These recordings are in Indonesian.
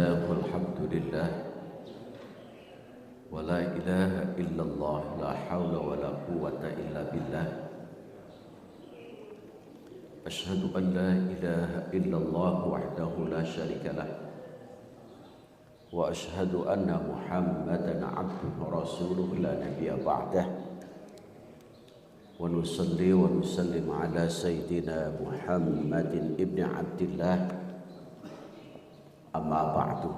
Bismillah walhamdulillah wa la ilaha illallah la hawla wa la quwwata illa billah. Ashhadu an la ilaha illallah wahdahu la syarika lah wa ashhadu anna Muhammadan abduhu wa rasuluhu la nabiyya ba'dah. Wa nusalli wa nusallim ala sayyidina Muhammadin ibni Abdillah. Amma ba'du.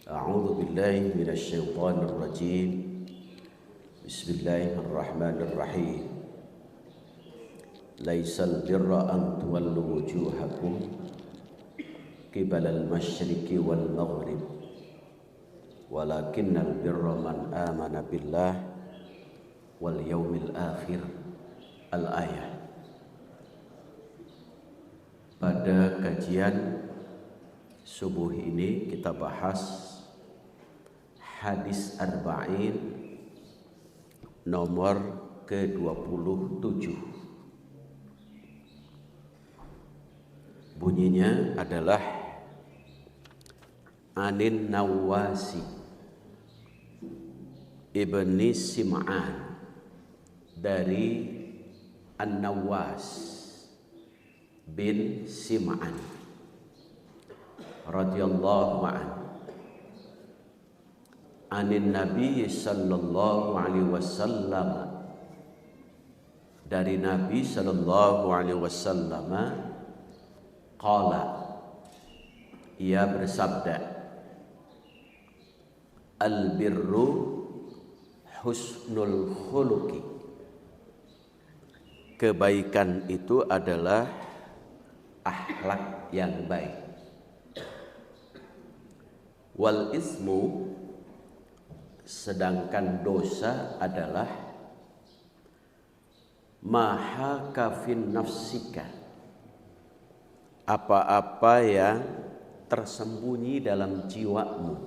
A'udzu billahi minasy syaithanir rajim. Bismillahirrahmanirrahim. Laisal birra an tuwallu wujuhakum qibalal masyriqi wal maghrib walakinnal birra man amana billah wal yaumil akhir. Al-ayah. Pada kajian subuh ini kita bahas hadis arba'in nomor ke-27. Bunyinya adalah Anin Nawasi ibni Sim'an, dari An-Nawas bin Sim'an radhiyallahu anhu, anin Nabi sallallahu alaihi wasallam, dari Nabi sallallahu alaihi wasallam, qala, ia bersabda, al birru husnul khuluqi, kebaikan itu adalah akhlak yang baik. Wal ismu, sedangkan dosa adalah maha kafin nafsika, apa-apa yang tersembunyi dalam jiwamu.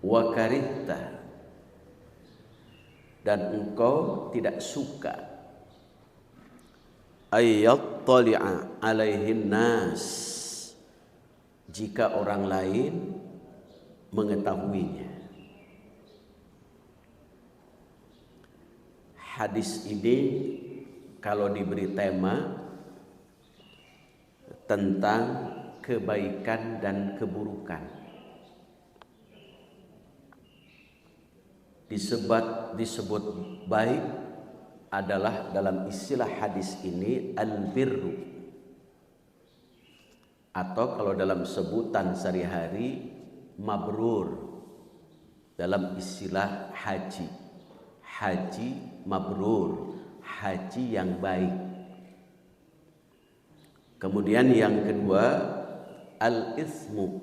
Wa karihta, dan engkau tidak suka, ayyattali'a alaihin nas, jika orang lain mengetahuinya. Hadis ini kalau diberi tema tentang kebaikan dan keburukan, disebut baik adalah dalam istilah hadis ini al-birru, atau kalau dalam sebutan sehari-hari mabrur, dalam istilah haji mabrur, haji yang baik. Kemudian yang kedua al-itsmu,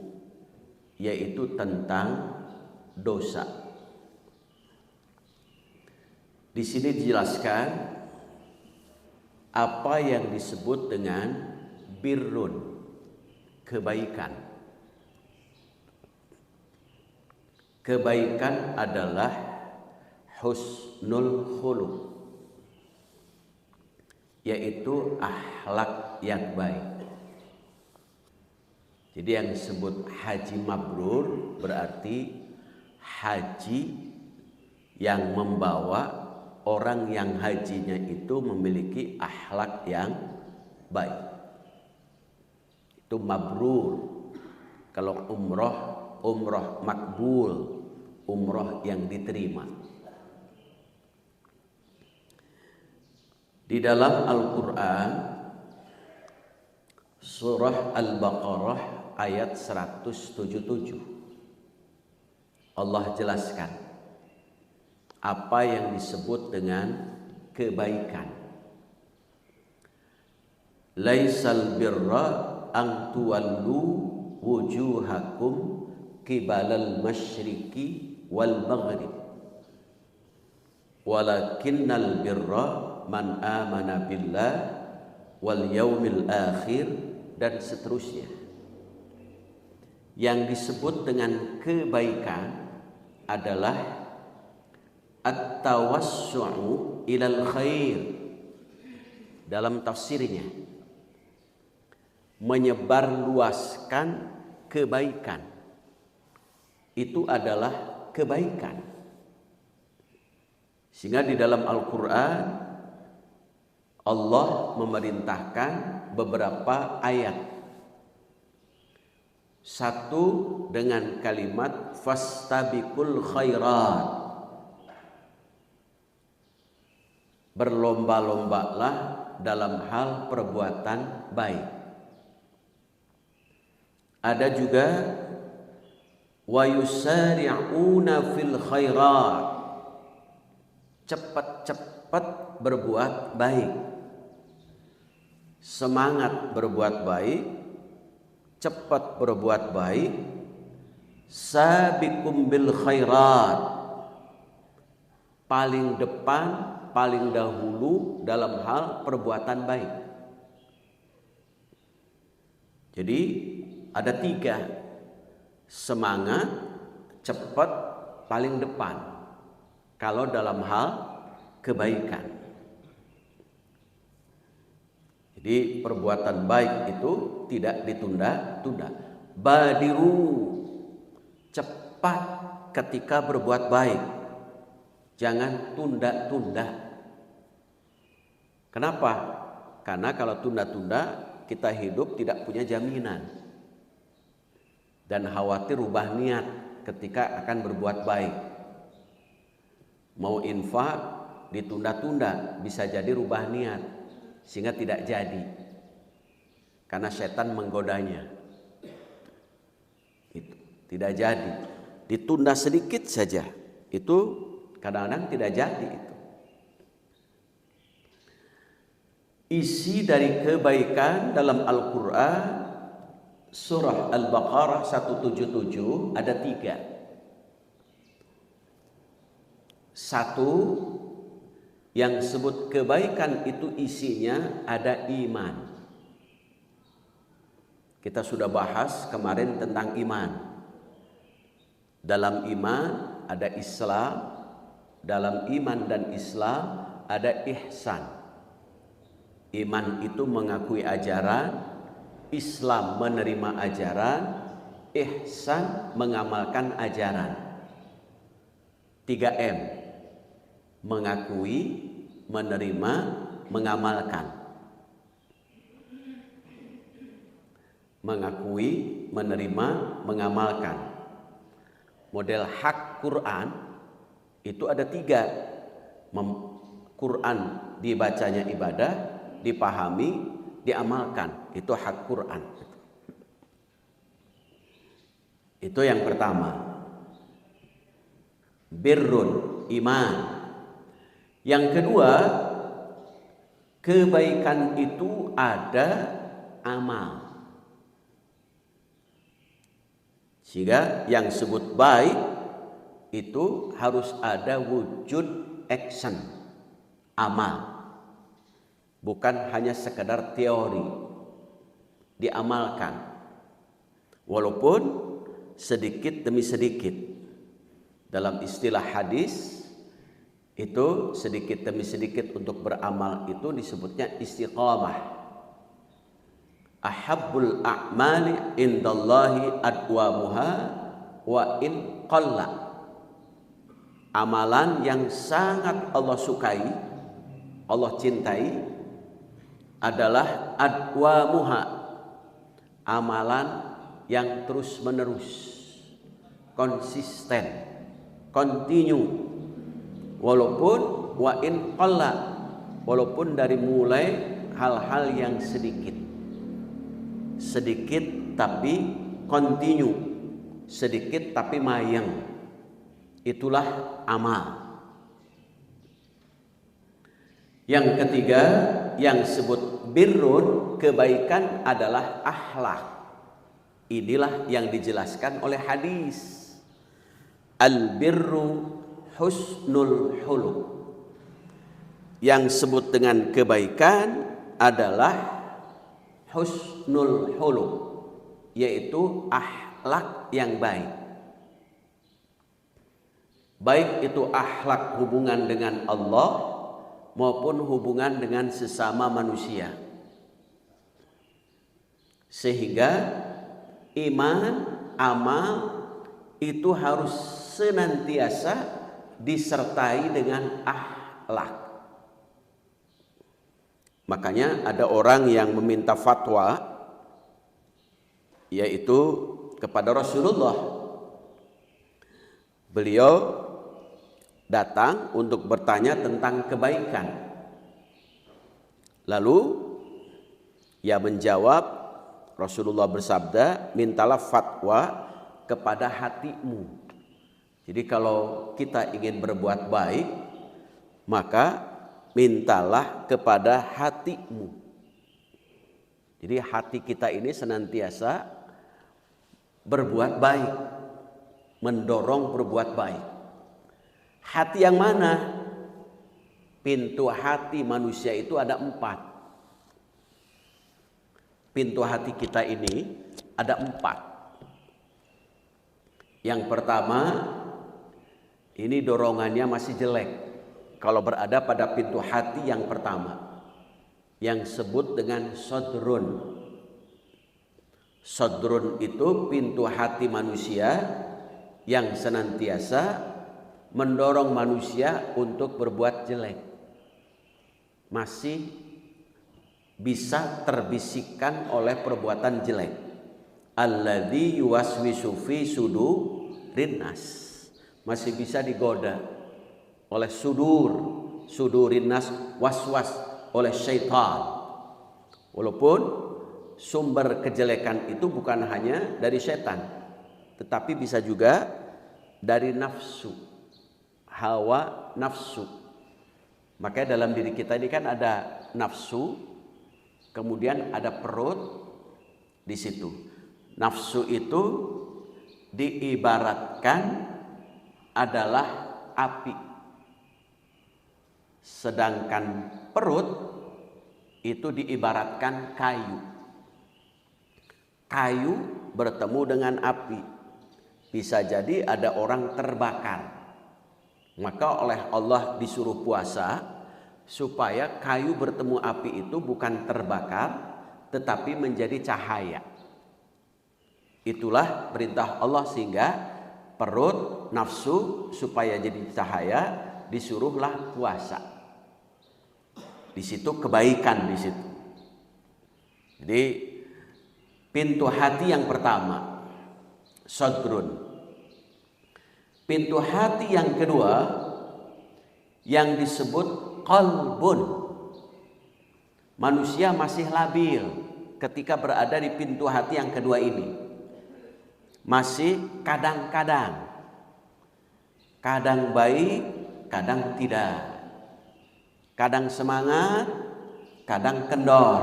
yaitu tentang dosa. Di sini dijelaskan apa yang disebut dengan birrun, kebaikan. Kebaikan adalah husnul khuluq, yaitu akhlak yang baik. Jadi yang disebut haji mabrur berarti haji yang membawa orang yang hajinya itu memiliki akhlak yang baik. Itu mabrur. Kalau umroh makbul, umroh yang diterima. Di dalam Al-Quran surah Al-Baqarah ayat 177 Allah jelaskan apa yang disebut dengan kebaikan. Laisal birra an tuwallu wujuhakum qibalal masyriqi wal maghrib walakinnal birra man amana billah wal yaumil akhir, dan seterusnya. Yang disebut dengan kebaikan adalah at-tawassu'u ilal khair. Dalam tafsirnya, menyebarluaskan kebaikan. Itu adalah kebaikan. Sehingga di dalam Al-Quran Allah memerintahkan beberapa ayat. Satu dengan kalimat fastabiqul khairat. Berlomba-lombalah dalam hal perbuatan baik. Ada juga wa yusari'una fil khairat. Cepat-cepat berbuat baik. Semangat berbuat baik, cepat berbuat baik. Sabiqum bil khairat. Paling depan, paling dahulu dalam hal perbuatan baik. Jadi ada 3. Semangat, cepat, paling depan. Kalau dalam hal kebaikan. Jadi perbuatan baik itu tidak ditunda-tunda. Badiru, cepat ketika berbuat baik. Jangan tunda-tunda. Kenapa? Karena kalau tunda-tunda kita hidup tidak punya jaminan. Dan khawatir rubah niat ketika akan berbuat baik. Mau infak ditunda-tunda, bisa jadi rubah niat sehingga tidak jadi. Karena setan menggodanya. Itu tidak jadi. Ditunda sedikit saja. Itu kadang-kadang tidak jadi itu. Isi dari kebaikan dalam Al-Quran Surah Al-Baqarah 177 ada 3. 1, yang sebut kebaikan itu isinya ada iman. Kita sudah bahas kemarin tentang iman. Dalam iman ada Islam, dalam iman dan Islam ada ihsan. Iman itu mengakui ajaran, Islam menerima ajaran, ihsan mengamalkan ajaran. 3M. Mengakui, menerima, mengamalkan. Mengakui, menerima, mengamalkan. Model hak Quran itu ada 3. Quran dibacanya ibadah, dipahami, diamalkan. Itu hak Quran. Itu yang pertama. Birrun, iman. Yang kedua, kebaikan itu ada amal. Sehingga yang sebut baik itu harus ada wujud action, amal. Bukan hanya sekedar teori, diamalkan. Walaupun sedikit demi sedikit. Dalam istilah hadis itu sedikit demi sedikit untuk beramal itu disebutnya istiqamah. Ahabbul a'mali indallahi adwamuha wa in qalla. Amalan yang sangat Allah sukai, Allah cintai adalah adwamuha, amalan yang terus menerus, konsisten, continue, walaupun wa in qalla, walaupun dari mulai hal-hal yang sedikit tapi continue, sedikit tapi mayang, itulah amal. Yang ketiga, yang sebut birrun, kebaikan adalah akhlak. Inilah yang dijelaskan oleh hadis. Al-birru husnul khuluq. Yang sebut dengan kebaikan adalah husnul khuluq, yaitu akhlak yang baik. Baik itu akhlak hubungan dengan Allah maupun hubungan dengan sesama manusia. Sehingga iman, amal itu harus senantiasa disertai dengan akhlak. Makanya ada orang yang meminta fatwa, yaitu kepada Rasulullah. Beliau datang untuk bertanya tentang kebaikan. Lalu ia menjawab, Rasulullah bersabda, mintalah fatwa kepada hatimu. Jadi kalau kita ingin berbuat baik, maka mintalah kepada hatimu. Jadi hati kita ini senantiasa berbuat baik, mendorong berbuat baik. Hati yang mana? Pintu hati manusia itu ada 4. Pintu hati kita ini ada 4. Yang pertama, ini dorongannya masih jelek. Kalau berada pada pintu hati yang pertama, yang disebut dengan sodrun. Sodrun itu pintu hati manusia yang senantiasa mendorong manusia untuk berbuat jelek. Masih bisa terbisikkan oleh perbuatan jelek. Alladzi yuwaswisu fi sudurin nas. Masih bisa digoda oleh sudurin nas, waswas oleh syaitan. Walaupun sumber kejelekan itu bukan hanya dari setan, tetapi bisa juga dari nafsu, hawa nafsu. Makanya dalam diri kita ini kan ada nafsu, kemudian ada perut di situ. Nafsu itu diibaratkan adalah api, sedangkan perut itu diibaratkan kayu. Kayu bertemu dengan api, bisa jadi ada orang terbakar. Maka oleh Allah disuruh puasa supaya kayu bertemu api itu bukan terbakar tetapi menjadi cahaya. Itulah perintah Allah, sehingga perut nafsu supaya jadi cahaya disuruhlah puasa. Di situ kebaikan di situ. Jadi pintu hati yang pertama, sodrun. Pintu hati yang kedua yang disebut qalbun. Manusia masih labil ketika berada di pintu hati yang kedua ini. Masih kadang-kadang, kadang baik, kadang tidak. Kadang semangat, kadang kendor.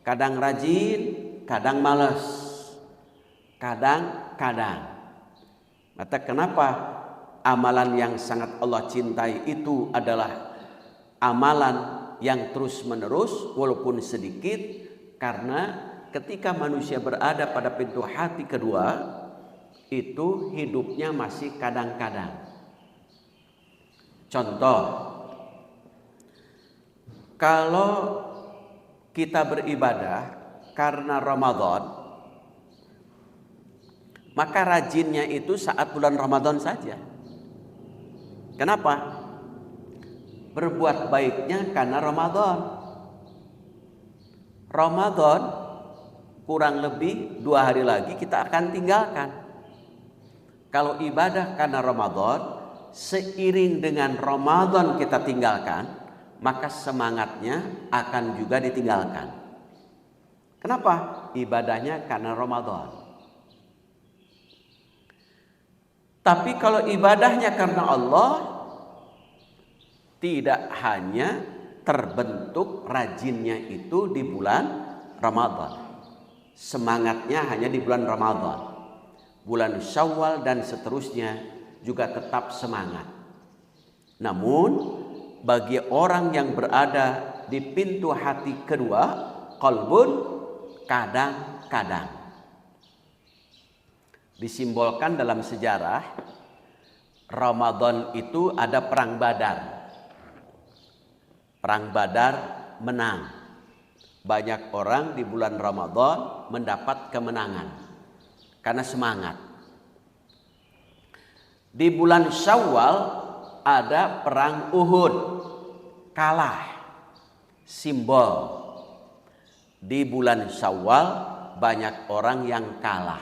Kadang rajin, kadang malas. Kadang-kadang. Maka kenapa amalan yang sangat Allah cintai itu adalah amalan yang terus menerus walaupun sedikit? Karena ketika manusia berada pada pintu hati kedua, itu hidupnya masih kadang-kadang. Contoh, kalau kita beribadah karena Ramadan, maka rajinnya itu saat bulan Ramadan saja. Kenapa? Berbuat baiknya karena Ramadan. Ramadan kurang lebih 2 hari lagi kita akan tinggalkan. Kalau ibadah karena Ramadan, seiring dengan Ramadan kita tinggalkan, maka semangatnya akan juga ditinggalkan. Kenapa? Ibadahnya karena Ramadan. Tapi kalau ibadahnya karena Allah, tidak hanya terbentuk rajinnya itu di bulan Ramadan. Semangatnya hanya di bulan Ramadan. Bulan Syawal dan seterusnya juga tetap semangat. Namun bagi orang yang berada di pintu hati kedua, qalbun, kadang-kadang. Disimbolkan dalam sejarah, Ramadan itu ada perang Badar. Perang Badar menang. Banyak orang di bulan Ramadan mendapat kemenangan karena semangat. Di bulan Syawal ada perang Uhud, kalah, simbol. Di bulan Syawal banyak orang yang kalah.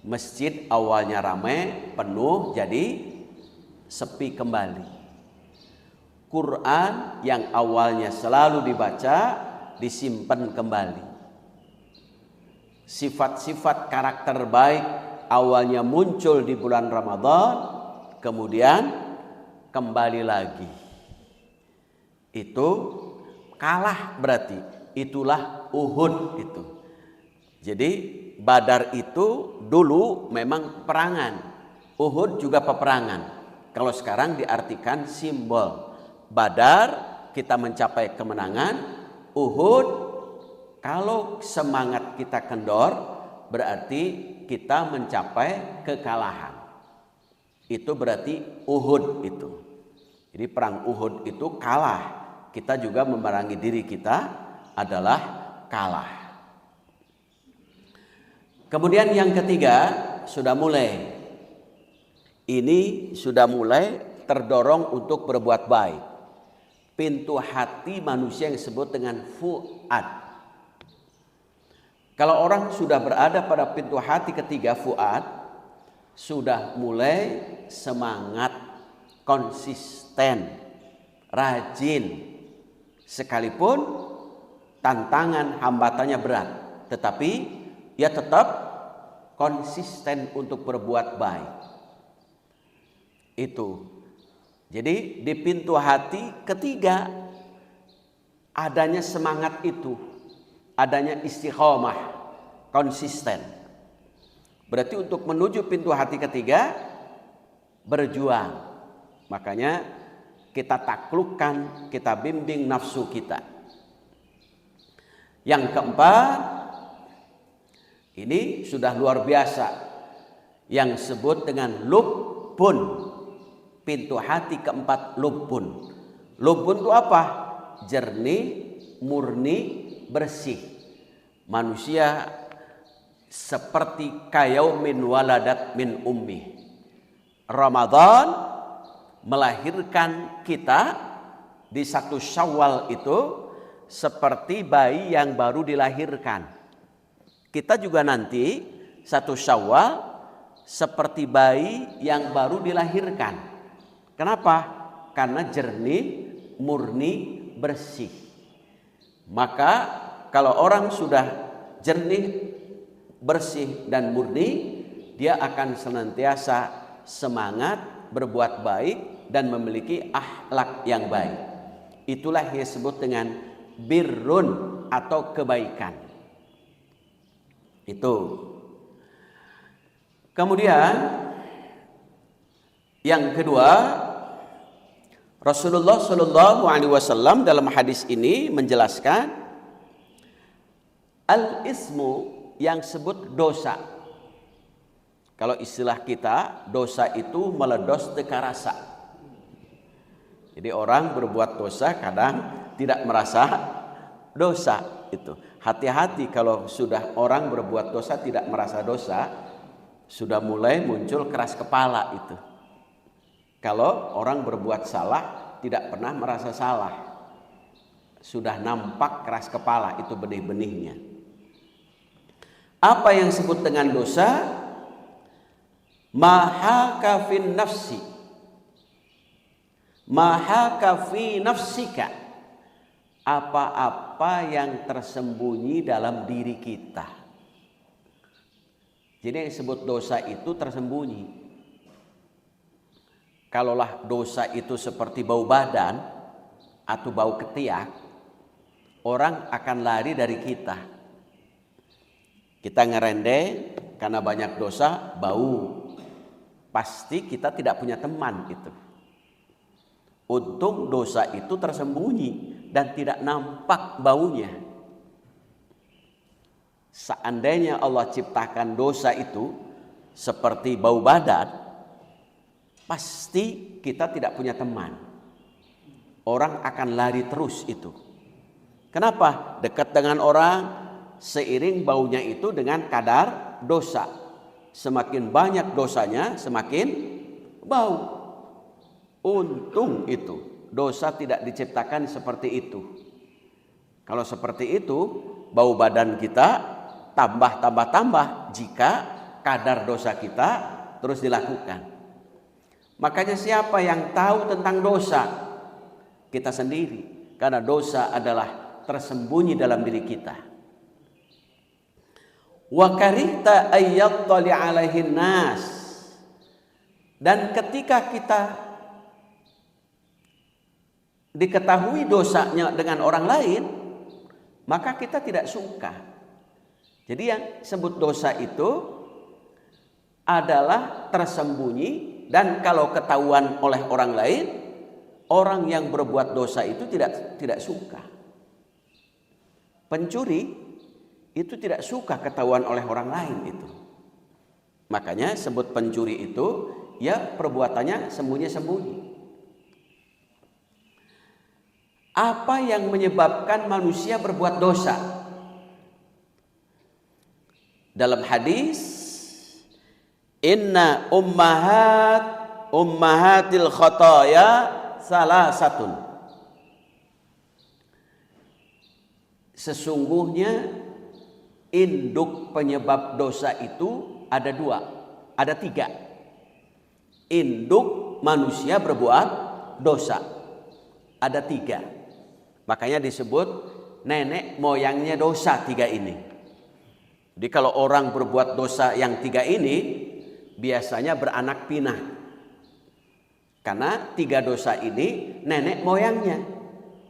Masjid awalnya ramai, penuh, jadi sepi kembali. Quran yang awalnya selalu dibaca disimpan kembali. Sifat-sifat karakter baik awalnya muncul di bulan Ramadan, kemudian kembali lagi. Itu kalah berarti, itulah Uhud itu. Jadi Badar itu dulu memang peperangan, Uhud juga peperangan. Kalau sekarang diartikan simbol. Badar kita mencapai kemenangan, Uhud kalau semangat kita kendor berarti kita mencapai kekalahan. Itu berarti Uhud itu. Jadi perang Uhud itu kalah. Kita juga memerangi diri kita adalah kalah. Kemudian yang ketiga sudah mulai. Ini sudah mulai terdorong untuk berbuat baik. Pintu hati manusia yang disebut dengan fuad. Kalau orang sudah berada pada pintu hati ketiga fuad, sudah mulai semangat, konsisten, rajin. Sekalipun tantangan hambatannya berat, tetapi ia tetap konsisten untuk berbuat baik. Itu. Jadi di pintu hati ketiga adanya semangat itu, adanya istiqomah, konsisten. Berarti untuk menuju pintu hati ketiga berjuang. Makanya kita taklukkan, kita bimbing nafsu kita. Yang keempat, ini sudah luar biasa, yang disebut dengan lubun. Pintu hati keempat lubun. Lubun itu apa? Jernih, murni, bersih. Manusia seperti kayaumin waladat min ummi. Ramadan melahirkan kita di 1 Syawal itu seperti bayi yang baru dilahirkan. Kita juga nanti 1 Syawal seperti bayi yang baru dilahirkan. Kenapa? Karena jernih, murni, bersih. Maka kalau orang sudah jernih, bersih dan murni, dia akan senantiasa semangat berbuat baik dan memiliki akhlak yang baik. Itulah yang disebut dengan birrun atau kebaikan. Itu. Kemudian yang kedua, Rasulullah Shallallahu Alaihi Wasallam dalam hadis ini menjelaskan al-ismu yang sebut dosa. Kalau istilah kita, dosa itu meledos teka rasa. Jadi orang berbuat dosa kadang tidak merasa dosa itu. Hati-hati kalau sudah orang berbuat dosa tidak merasa dosa, sudah mulai muncul keras kepala itu. Kalau orang berbuat salah tidak pernah merasa salah, sudah nampak keras kepala, itu benih-benihnya. Apa yang disebut dengan dosa? Mahaka fin nafsi, mahaka fi nafsika, apa-apa yang tersembunyi dalam diri kita. Jadi yang disebut dosa itu tersembunyi. Kalaulah dosa itu seperti bau badan atau bau ketiak, orang akan lari dari kita. Kita ngerendeng karena banyak dosa, bau. Pasti kita tidak punya teman itu. Untung dosa itu tersembunyi dan tidak nampak baunya. Seandainya Allah ciptakan dosa itu seperti bau badan, pasti kita tidak punya teman. Orang akan lari terus itu. Kenapa? Dekat dengan orang, seiring baunya itu dengan kadar dosa. Semakin banyak dosanya, semakin bau. Untung itu, dosa tidak diciptakan seperti itu. Kalau seperti itu, bau badan kita tambah jika kadar dosa kita terus dilakukan. Makanya siapa yang tahu tentang dosa? Kita sendiri. Karena dosa adalah tersembunyi dalam diri kita. Wa karihta ayyattali alaihin nas. Dan ketika kita diketahui dosanya dengan orang lain, maka kita tidak suka. Jadi yang sebut dosa itu adalah tersembunyi, dan kalau ketahuan oleh orang lain, orang yang berbuat dosa itu tidak suka. Pencuri itu tidak suka ketahuan oleh orang lain itu. Makanya sebut pencuri itu ya perbuatannya sembunyi-sembunyi. Apa yang menyebabkan manusia berbuat dosa? Dalam hadis, inna ummahatil khataya salasatun. Sesungguhnya induk penyebab dosa itu ada tiga. Induk manusia berbuat dosa ada tiga. Makanya disebut nenek moyangnya dosa tiga ini. Jadi kalau orang berbuat dosa yang tiga ini biasanya beranak pinak. Karena tiga dosa ini nenek moyangnya.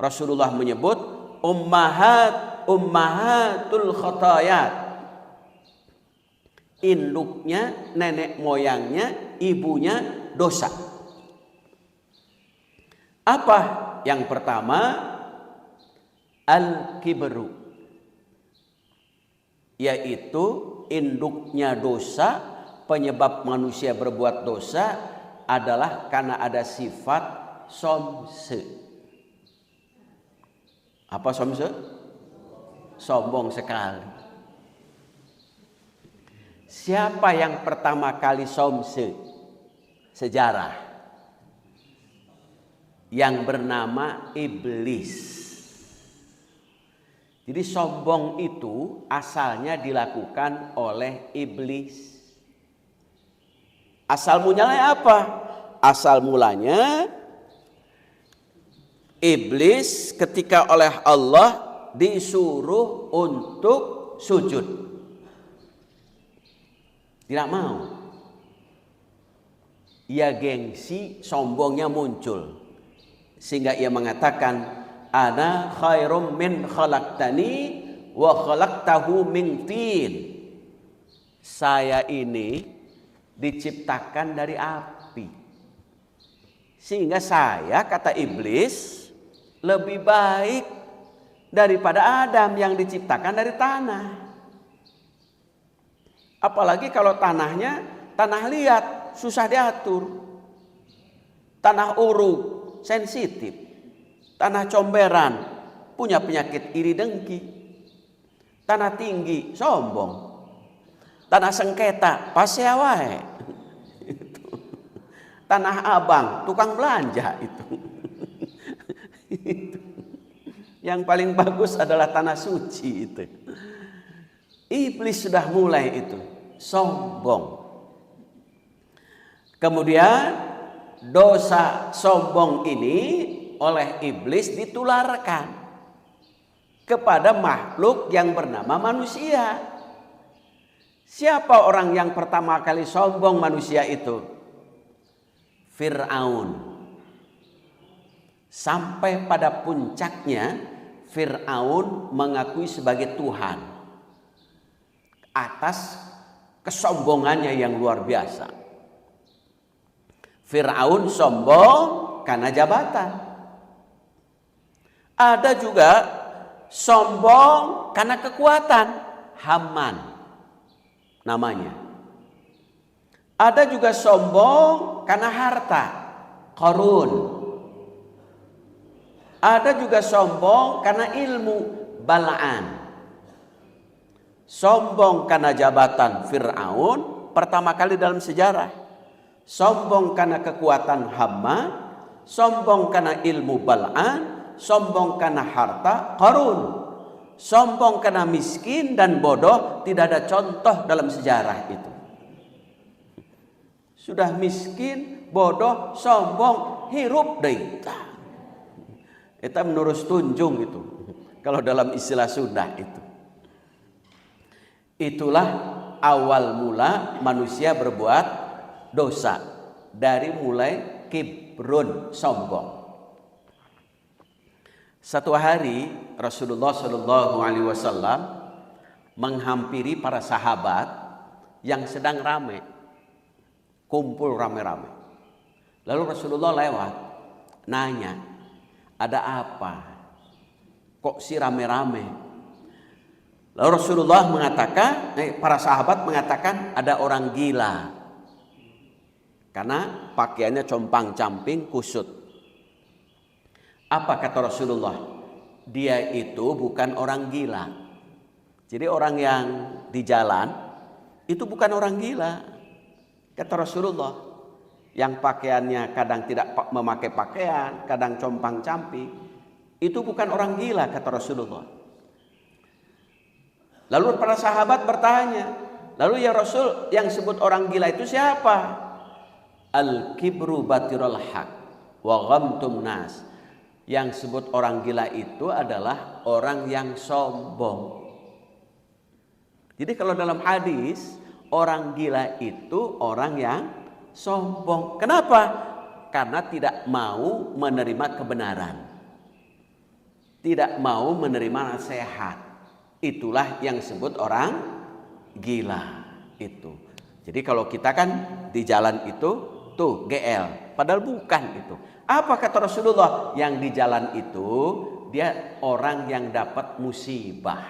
Rasulullah menyebut ummahatul khatayat. Induknya, nenek moyangnya, ibunya dosa. Apa? Yang pertama, al-kibru, yaitu induknya dosa, penyebab manusia berbuat dosa adalah karena ada sifat somse. Apa somse? Sombong sekali. Siapa yang pertama kali somse? Sejarah. Yang bernama iblis. Jadi sombong itu asalnya dilakukan oleh iblis. Asal mulanya apa? Asal mulanya iblis ketika oleh Allah disuruh untuk sujud. Tidak mau. Ia gengsi, sombongnya muncul. Sehingga ia mengatakan, ana khairum min khalaqtani wa khalaqtahu min tin. Saya ini diciptakan dari api. Sehingga saya, kata iblis, lebih baik daripada Adam yang diciptakan dari tanah. Apalagi kalau tanahnya tanah liat, susah diatur. Tanah uruk, sensitif. Tanah comberan, punya penyakit iri dengki. Tanah tinggi, sombong. Tanah sengketa, pasewae. Tanah abang, tukang belanja itu. Yang paling bagus adalah tanah suci itu. Iblis sudah mulai itu, sombong. Kemudian dosa sombong ini oleh iblis ditularkan kepada makhluk yang bernama manusia. Siapa orang yang pertama kali sombong manusia itu? Fir'aun. Sampai pada puncaknya Fir'aun mengakui sebagai Tuhan atas kesombongannya yang luar biasa. Fir'aun sombong karena jabatan. Ada juga sombong karena kekuatan, Haman namanya. Ada juga sombong karena harta, Qarun. Ada juga sombong karena ilmu, Bal'an. Sombong karena jabatan Fir'aun pertama kali dalam sejarah. Sombong karena kekuatan Haman, sombong karena ilmu Bal'an, sombong karena harta Qarun. Sombong karena miskin dan bodoh, tidak ada contoh dalam sejarah itu. Sudah miskin, bodoh, sombong, hirup deui. Eta menurut tunjung itu. Kalau dalam istilah Sunda itu. Itulah awal mula manusia berbuat dosa. Dari mulai kibrun, sombong. Satu hari Rasulullah Shallallahu Alaihi Wasallam menghampiri para sahabat yang sedang rame, kumpul rame-rame. Lalu Rasulullah lewat, nanya, ada apa? Kok si rame-rame? Lalu Rasulullah mengatakan, para sahabat mengatakan ada orang gila. Karena pakaiannya compang-camping, kusut. Apa kata Rasulullah? Dia itu bukan orang gila. Jadi orang yang di jalan itu bukan orang gila. Kata Rasulullah, yang pakaiannya kadang tidak memakai pakaian, kadang compang-camping, itu bukan orang gila, kata Rasulullah. Lalu para sahabat bertanya, lalu ya Rasul, yang sebut orang gila itu siapa? Al-kibru batirul haq wa ghamtum nas. Yang sebut orang gila itu adalah orang yang sombong. Jadi kalau dalam hadis, orang gila itu orang yang sombong. Kenapa? Karena tidak mau menerima kebenaran. Tidak mau menerima nasihat. Itulah yang disebut orang gila itu. Jadi kalau kita kan di jalan itu tuh GL, padahal bukan itu. Apa kata Rasulullah? Yang di jalan itu dia orang yang dapat musibah.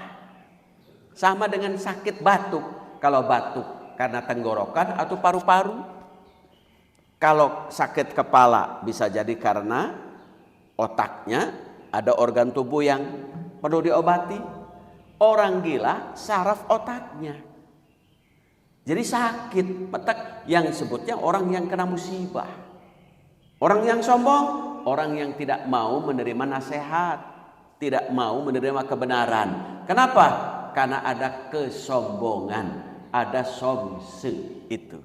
Sama dengan sakit batuk. Kalau batuk karena tenggorokan atau paru-paru. Kalau sakit kepala bisa jadi karena otaknya, ada organ tubuh yang perlu diobati. Orang gila saraf otaknya. Jadi sakit petek, yang sebutnya orang yang kena musibah. Orang yang sombong, orang yang tidak mau menerima nasihat, tidak mau menerima kebenaran. Kenapa? Karena ada kesombongan, ada somse itu.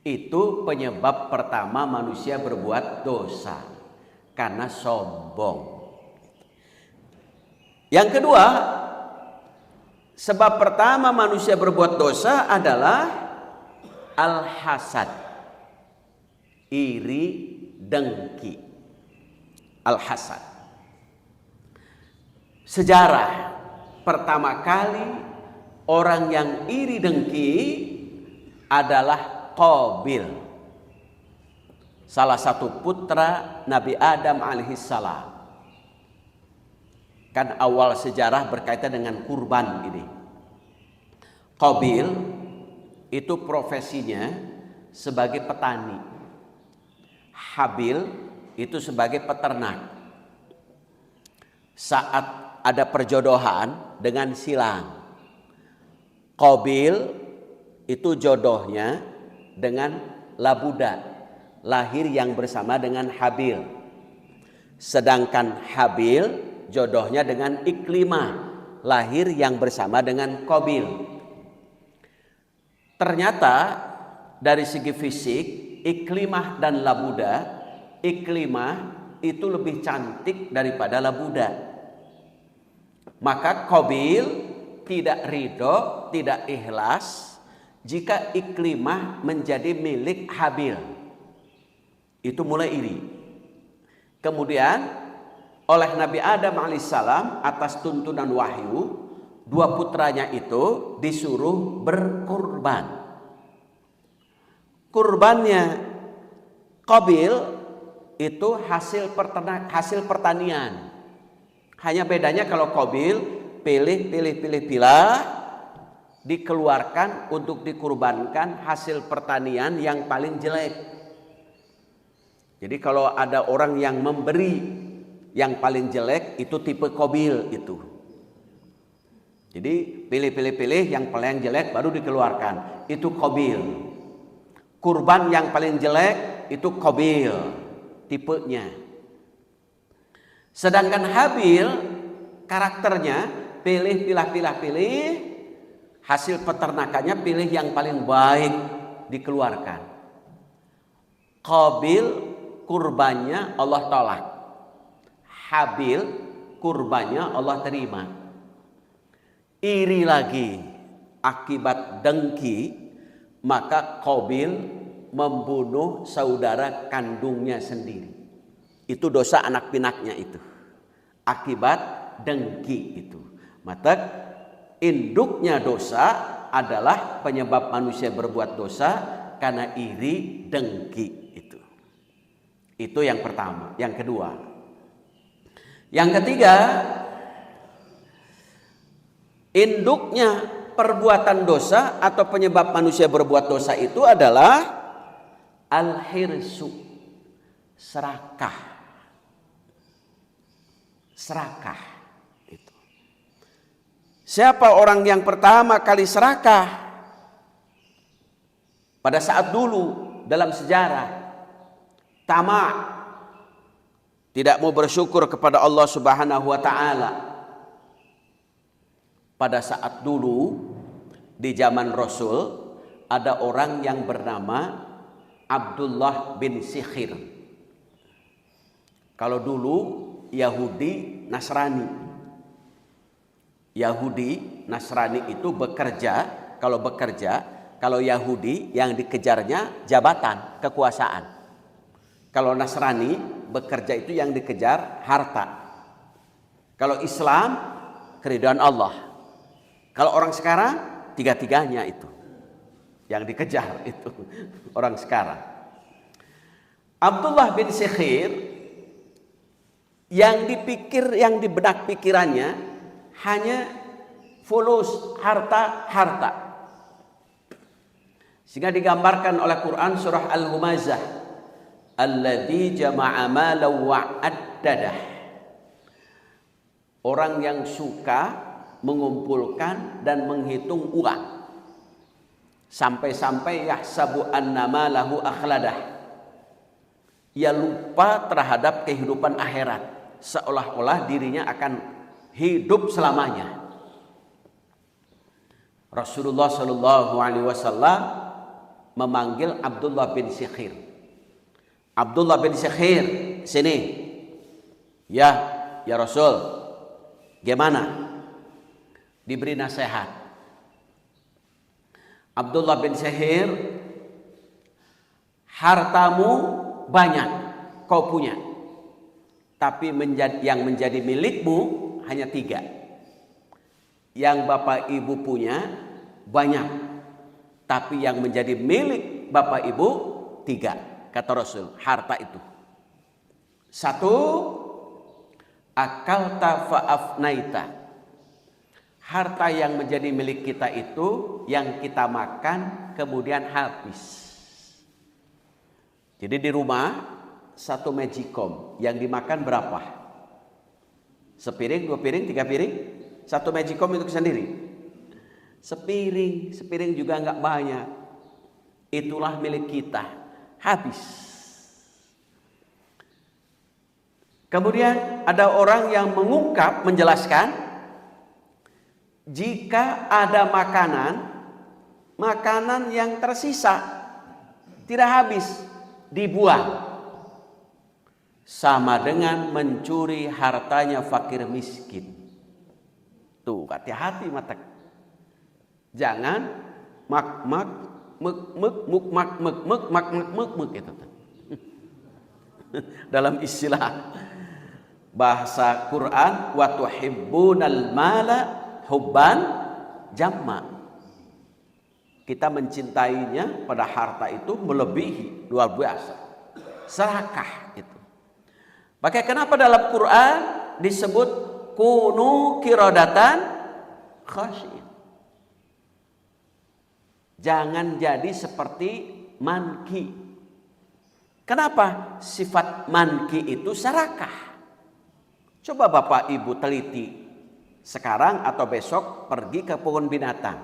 Itu penyebab pertama manusia berbuat dosa, karena sombong. Yang kedua, sebab pertama manusia berbuat dosa adalah al-hasad. Iri, dengki. Al-hasad. Sejarah pertama kali orang yang iri dengki adalah Qabil. Salah satu putra Nabi Adam alaihissalam. Kan awal sejarah berkaitan dengan kurban ini. Qabil itu profesinya sebagai petani. Habil itu sebagai peternak. Saat ada perjodohan dengan silang, Qabil itu jodohnya dengan Labuda, lahir yang bersama dengan Habil. Sedangkan Habil jodohnya dengan Iklimah, lahir yang bersama dengan Qabil. Ternyata dari segi fisik, Iklimah dan Labuda, Iklimah itu lebih cantik daripada Labuda. Maka Qabil tidak ridho, tidak ikhlas jika Iklimah menjadi milik Habil. Itu mulai iri. Kemudian oleh Nabi Adam alaihissalam atas tuntunan wahyu, dua putranya itu disuruh berkurban. Kurbannya Qabil itu hasil pertanian. Hanya bedanya kalau Qabil pilih dikeluarkan untuk dikurbankan hasil pertanian yang paling jelek. Jadi kalau ada orang yang memberi yang paling jelek itu tipe Qabil itu. Jadi pilih yang paling jelek baru dikeluarkan. Itu Qabil. Kurban yang paling jelek itu Qabil tipenya. Sedangkan Habil karakternya pilih hasil peternakannya pilih yang paling baik dikeluarkan. Qabil kurbannya Allah tolak. Habil kurbannya Allah terima. Iri lagi akibat dengki, maka Qabil membunuh saudara kandungnya sendiri. Itu dosa anak pinaknya itu. Akibat dengki itu. Maka induknya dosa adalah penyebab manusia berbuat dosa karena iri dengki itu. Itu yang pertama. Yang kedua. Yang ketiga, induknya perbuatan dosa atau penyebab manusia berbuat dosa itu adalah al-hirsu, serakah. Serakah itu. Siapa orang yang pertama kali serakah? Pada saat dulu dalam sejarah, tamak, tidak mau bersyukur kepada Allah Subhanahu wa taala. Pada saat dulu di zaman Rasul ada orang yang bernama Abdullah bin Sikhir. Kalau dulu Yahudi Nasrani. Yahudi Nasrani itu bekerja, kalau Yahudi yang dikejarnya jabatan, kekuasaan. Kalau Nasrani bekerja itu yang dikejar harta. Kalau Islam keridhaan Allah. Kalau orang sekarang tiga-tiganya itu yang dikejar itu orang sekarang. Abdullah bin Sikhir yang di benak pikirannya hanya fulus, harta. Sehingga digambarkan oleh Quran surah Al-Humazah, alladzi jama'a malan wa addadah. Orang yang suka mengumpulkan dan menghitung uang sampai-sampai yahsabu annama lahu akhladah. Ia lupa terhadap kehidupan akhirat, seolah-olah dirinya akan hidup selamanya. Rasulullah Shallallahu Alaihi Wasallam memanggil Abdullah bin Sikhir. Abdullah bin Sikhir, sini. Ya Rasul, gimana? Diberi nasihat. Abdullah bin Sikhir, hartamu banyak kau punya, tapi yang menjadi milikmu hanya 3. Yang bapak ibu punya banyak, tapi yang menjadi milik bapak ibu 3. Kata Rasul, harta itu 1, akalta fa'afnaita. Harta yang menjadi milik kita itu yang kita makan kemudian habis. Jadi di rumah 1 magicom yang dimakan berapa? Sepiring, 2 piring, 3 piring? 1 magicom itu sendiri. Sepiring juga enggak banyak. Itulah milik kita, habis. Kemudian ada orang yang menjelaskan, jika ada makanan yang tersisa tidak habis, dibuang, sama dengan mencuri hartanya fakir miskin. Tuh, hati-hati mata. Jangan itu. Dalam istilah bahasa Quran, wa tuhibbunal mala hubban jamma. Kita mencintainya pada harta itu melebihi, luar biasa. Serakah itu. Maka kenapa dalam Quran disebut kunu kirodatan khasyin? Jangan jadi seperti manki. Kenapa sifat manki itu serakah? Coba Bapak Ibu teliti sekarang atau besok pergi ke kebun binatang,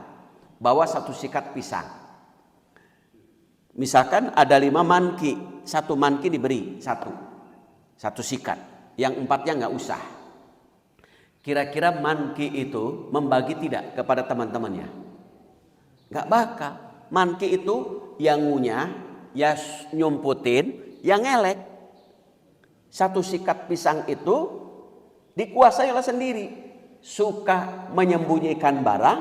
bawa satu sikat pisang. Misalkan ada 5 manki, 1 manki diberi satu sikat, yang 4-nya nggak usah. Kira-kira manki itu membagi tidak kepada teman-temannya? Nggak bakal. Manki itu yang ngunyah, ya nyumputin, yang ngelek. Satu sikat pisang itu dikuasai oleh sendiri. Suka menyembunyikan barang,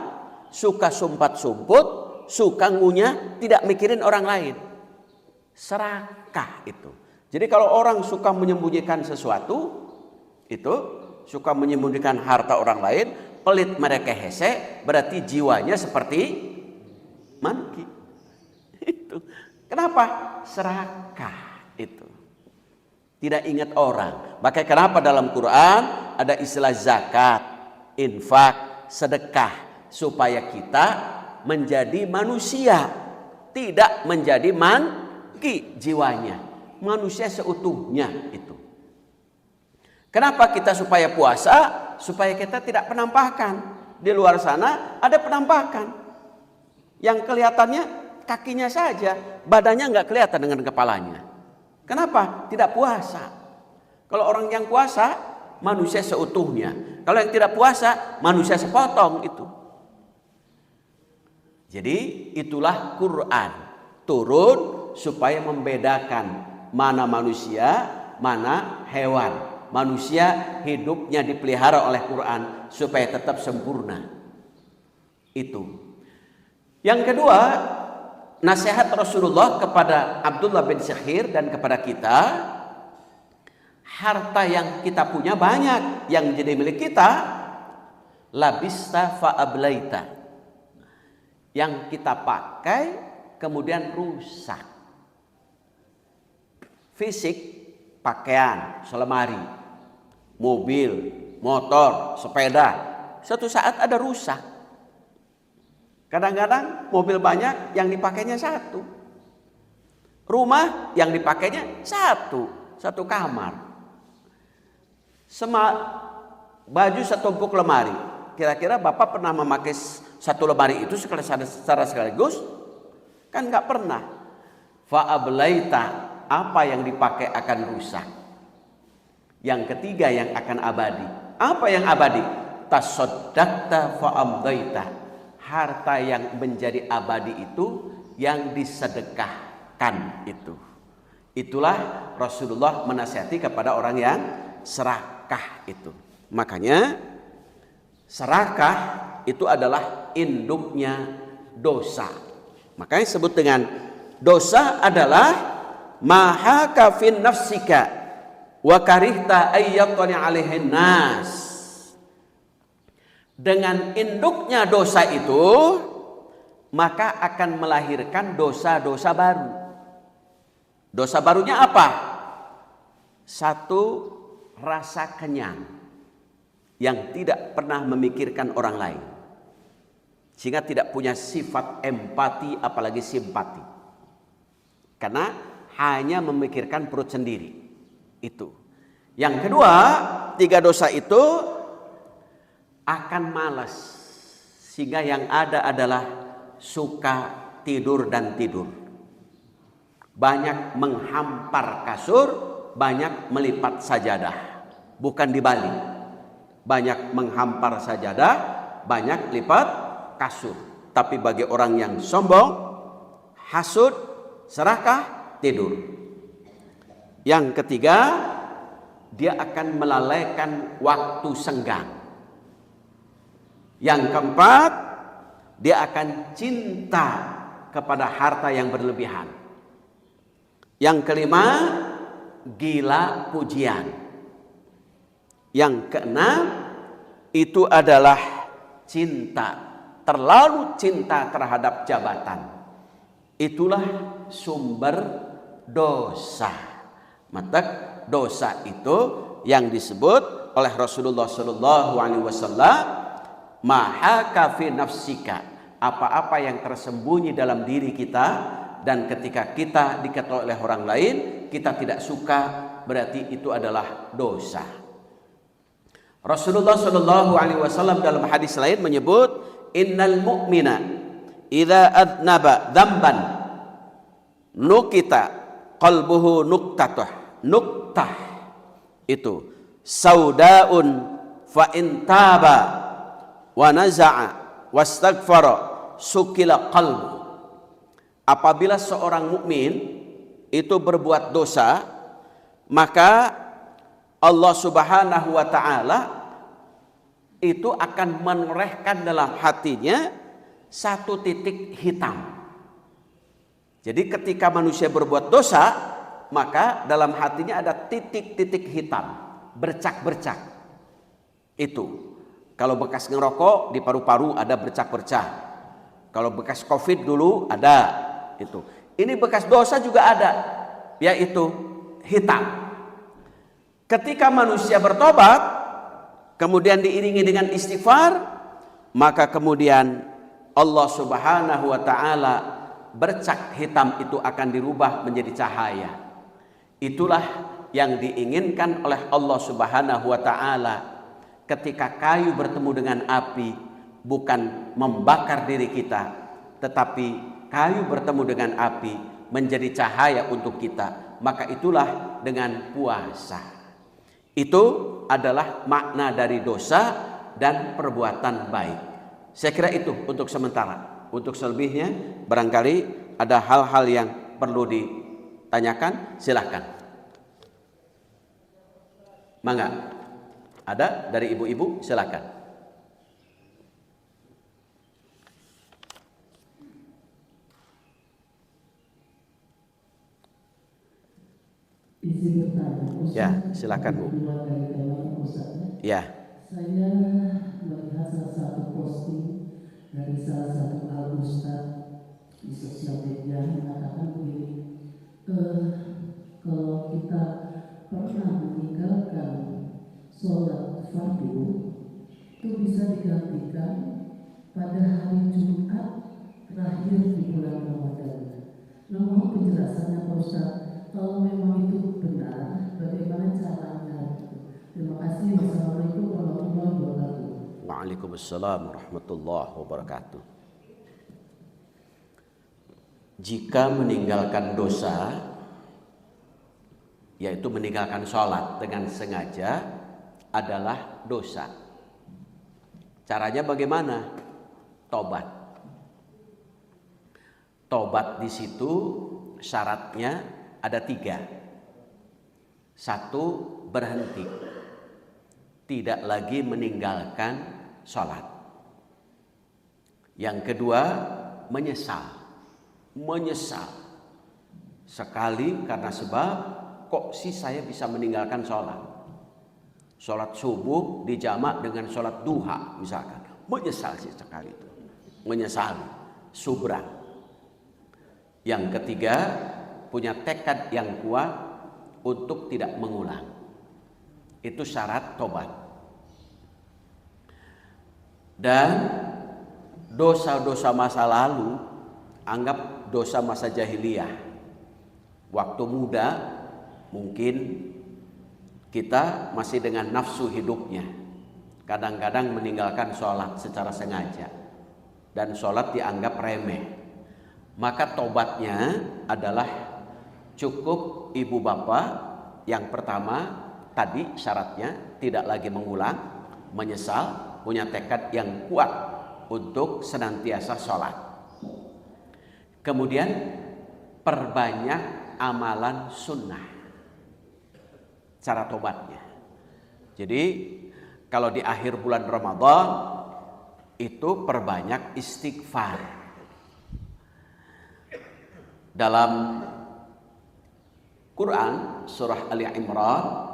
suka sumpat-sumput, suka ngunyah, tidak mikirin orang lain. Serakah itu. Jadi kalau orang suka menyembunyikan sesuatu, itu suka menyembunyikan harta orang lain, pelit mereka hese, berarti jiwanya seperti manki. Itu. Kenapa? Serakah itu. Tidak ingat orang. Makanya kenapa dalam Quran ada istilah zakat, infak, sedekah, supaya kita menjadi manusia, tidak menjadi manki jiwanya, manusia seutuhnya itu. Kenapa kita supaya puasa? Supaya kita tidak penampakan. Di luar sana ada penampakan, yang kelihatannya kakinya saja, badannya nggak kelihatan dengan kepalanya. Kenapa? Tidak puasa. Kalau orang yang puasa, manusia seutuhnya. Kalau yang tidak puasa, manusia sepotong itu. Jadi itulah Quran turun supaya membedakan mana manusia, mana hewan. Manusia hidupnya dipelihara oleh Quran supaya tetap sempurna. Itu. Yang kedua, nasihat Rasulullah kepada Abdullah bin Syahir dan kepada kita, harta yang kita punya banyak yang jadi milik kita, labista fa'ablaita, yang kita pakai kemudian rusak. Fisik, pakaian, selemari, mobil, motor, sepeda, suatu saat ada rusak. Kadang-kadang mobil banyak yang dipakainya satu, rumah yang dipakainya satu kamar, baju setumpuk lemari. Kira-kira Bapak pernah memakai satu lemari itu secara sekaligus? Kan nggak pernah. Fa'ablaita, apa yang dipakai akan rusak. Yang ketiga yang akan abadi. Apa yang abadi? Tasaddaqta fa'amdaita. Harta yang menjadi abadi itu yang disedekahkan itu. Itulah Rasulullah menasihati kepada orang yang serakah itu. Makanya serakah itu adalah induknya dosa. Makanya sebut dengan dosa adalah mahaka fin nafsika wa karihta ayyatani alaihin nas. Dengan induknya dosa itu, maka akan melahirkan dosa-dosa baru. Dosa barunya apa? Satu, rasa kenyang yang tidak pernah memikirkan orang lain, sehingga tidak punya sifat empati apalagi simpati, karena hanya memikirkan perut sendiri. Itu. Yang kedua, 3 dosa itu akan malas, sehingga yang ada adalah suka tidur dan tidur. Banyak menghampar kasur, banyak melipat sajadah, bukan dibalik. Banyak menghampar sajadah, banyak lipat kasur. Tapi bagi orang yang sombong, hasud, serakah, tidur. Yang ketiga, dia akan melalaikan waktu senggang. Yang keempat, dia akan cinta kepada harta yang berlebihan. Yang kelima, gila pujian. Yang keenam, itu adalah cinta, terlalu cinta terhadap jabatan. Itulah sumber dosa. Maka dosa itu yang disebut oleh Rasulullah SAW, mahaka fi nafsika, apa-apa yang tersembunyi dalam diri kita dan ketika kita diketahui oleh orang lain kita tidak suka, berarti itu adalah dosa. Rasulullah Shallallahu Alaihi Wasallam dalam hadis lain menyebut, innal mu'mina idza adnaba dzamban nukita qalbuhu nuktah itu saudaun fa in taba wa naza'a wastaghfara sukila qalbu. Apabila seorang mukmin itu berbuat dosa, maka Allah Subhanahu wa taala itu akan menorehkan dalam hatinya satu titik hitam. Jadi ketika manusia berbuat dosa, maka dalam hatinya ada titik-titik hitam, bercak-bercak. Itu. Kalau bekas ngerokok di paru-paru ada bercak-bercak. Kalau bekas Covid dulu ada itu. Ini bekas dosa juga ada, yaitu hitam. Ketika manusia bertobat, kemudian diiringi dengan istighfar, maka kemudian Allah Subhanahu wa taala bercak hitam itu akan dirubah menjadi cahaya. Itulah yang diinginkan oleh Allah Subhanahu wa taala ketika kayu bertemu dengan api, bukan membakar diri kita, tetapi kayu bertemu dengan api menjadi cahaya untuk kita. Maka itulah dengan puasa. Itu adalah makna dari dosa dan perbuatan baik. Saya kira itu untuk sementara. Untuk selebihnya barangkali ada hal-hal yang perlu ditanyakan, silahkan. Mangga. Ada dari ibu-ibu, silahkan. Izin bertanya, Ya, silakan Bu. Ya. Saya melihat salah satu posting dari salah satu al-ustaz di sosial media mengatakan begini, kalau kita pernah meninggalkan sholat fardu itu bisa digantikan pada hari Jumat terakhir di bulan Ramadan. Nah, mohon penjelasannya Pak Ustaz. Kalau memang itu benar, bagaimana caranya? Terima kasih. Wassalamualaikum warahmatullahi wabarakatuh. Waalaikumsalam warahmatullahi wabarakatuh. Jika meninggalkan dosa, yaitu meninggalkan sholat dengan sengaja, adalah dosa. Caranya bagaimana? Tobat. Tobat di situ syaratnya ada 3. 1, berhenti, tidak lagi meninggalkan sholat. Yang kedua, menyesal sekali karena sebab kok sih saya bisa meninggalkan sholat subuh dijamak dengan sholat duha misalkan, menyesal sih sekali itu, menyesal, subrah. Yang ketiga, punya tekad yang kuat untuk tidak mengulang. Itu syarat tobat. Dan dosa-dosa masa lalu anggap dosa masa jahiliyah. Waktu muda mungkin kita masih dengan nafsu hidupnya, kadang-kadang meninggalkan sholat secara sengaja dan sholat dianggap remeh. Maka tobatnya adalah cukup ibu bapak. Yang pertama tadi syaratnya tidak lagi mengulang, menyesal, punya tekad yang kuat untuk senantiasa sholat. Kemudian perbanyak amalan sunnah. Cara tobatnya. Jadi kalau di akhir bulan Ramadan itu perbanyak istighfar. Dalam Quran surah Ali Imran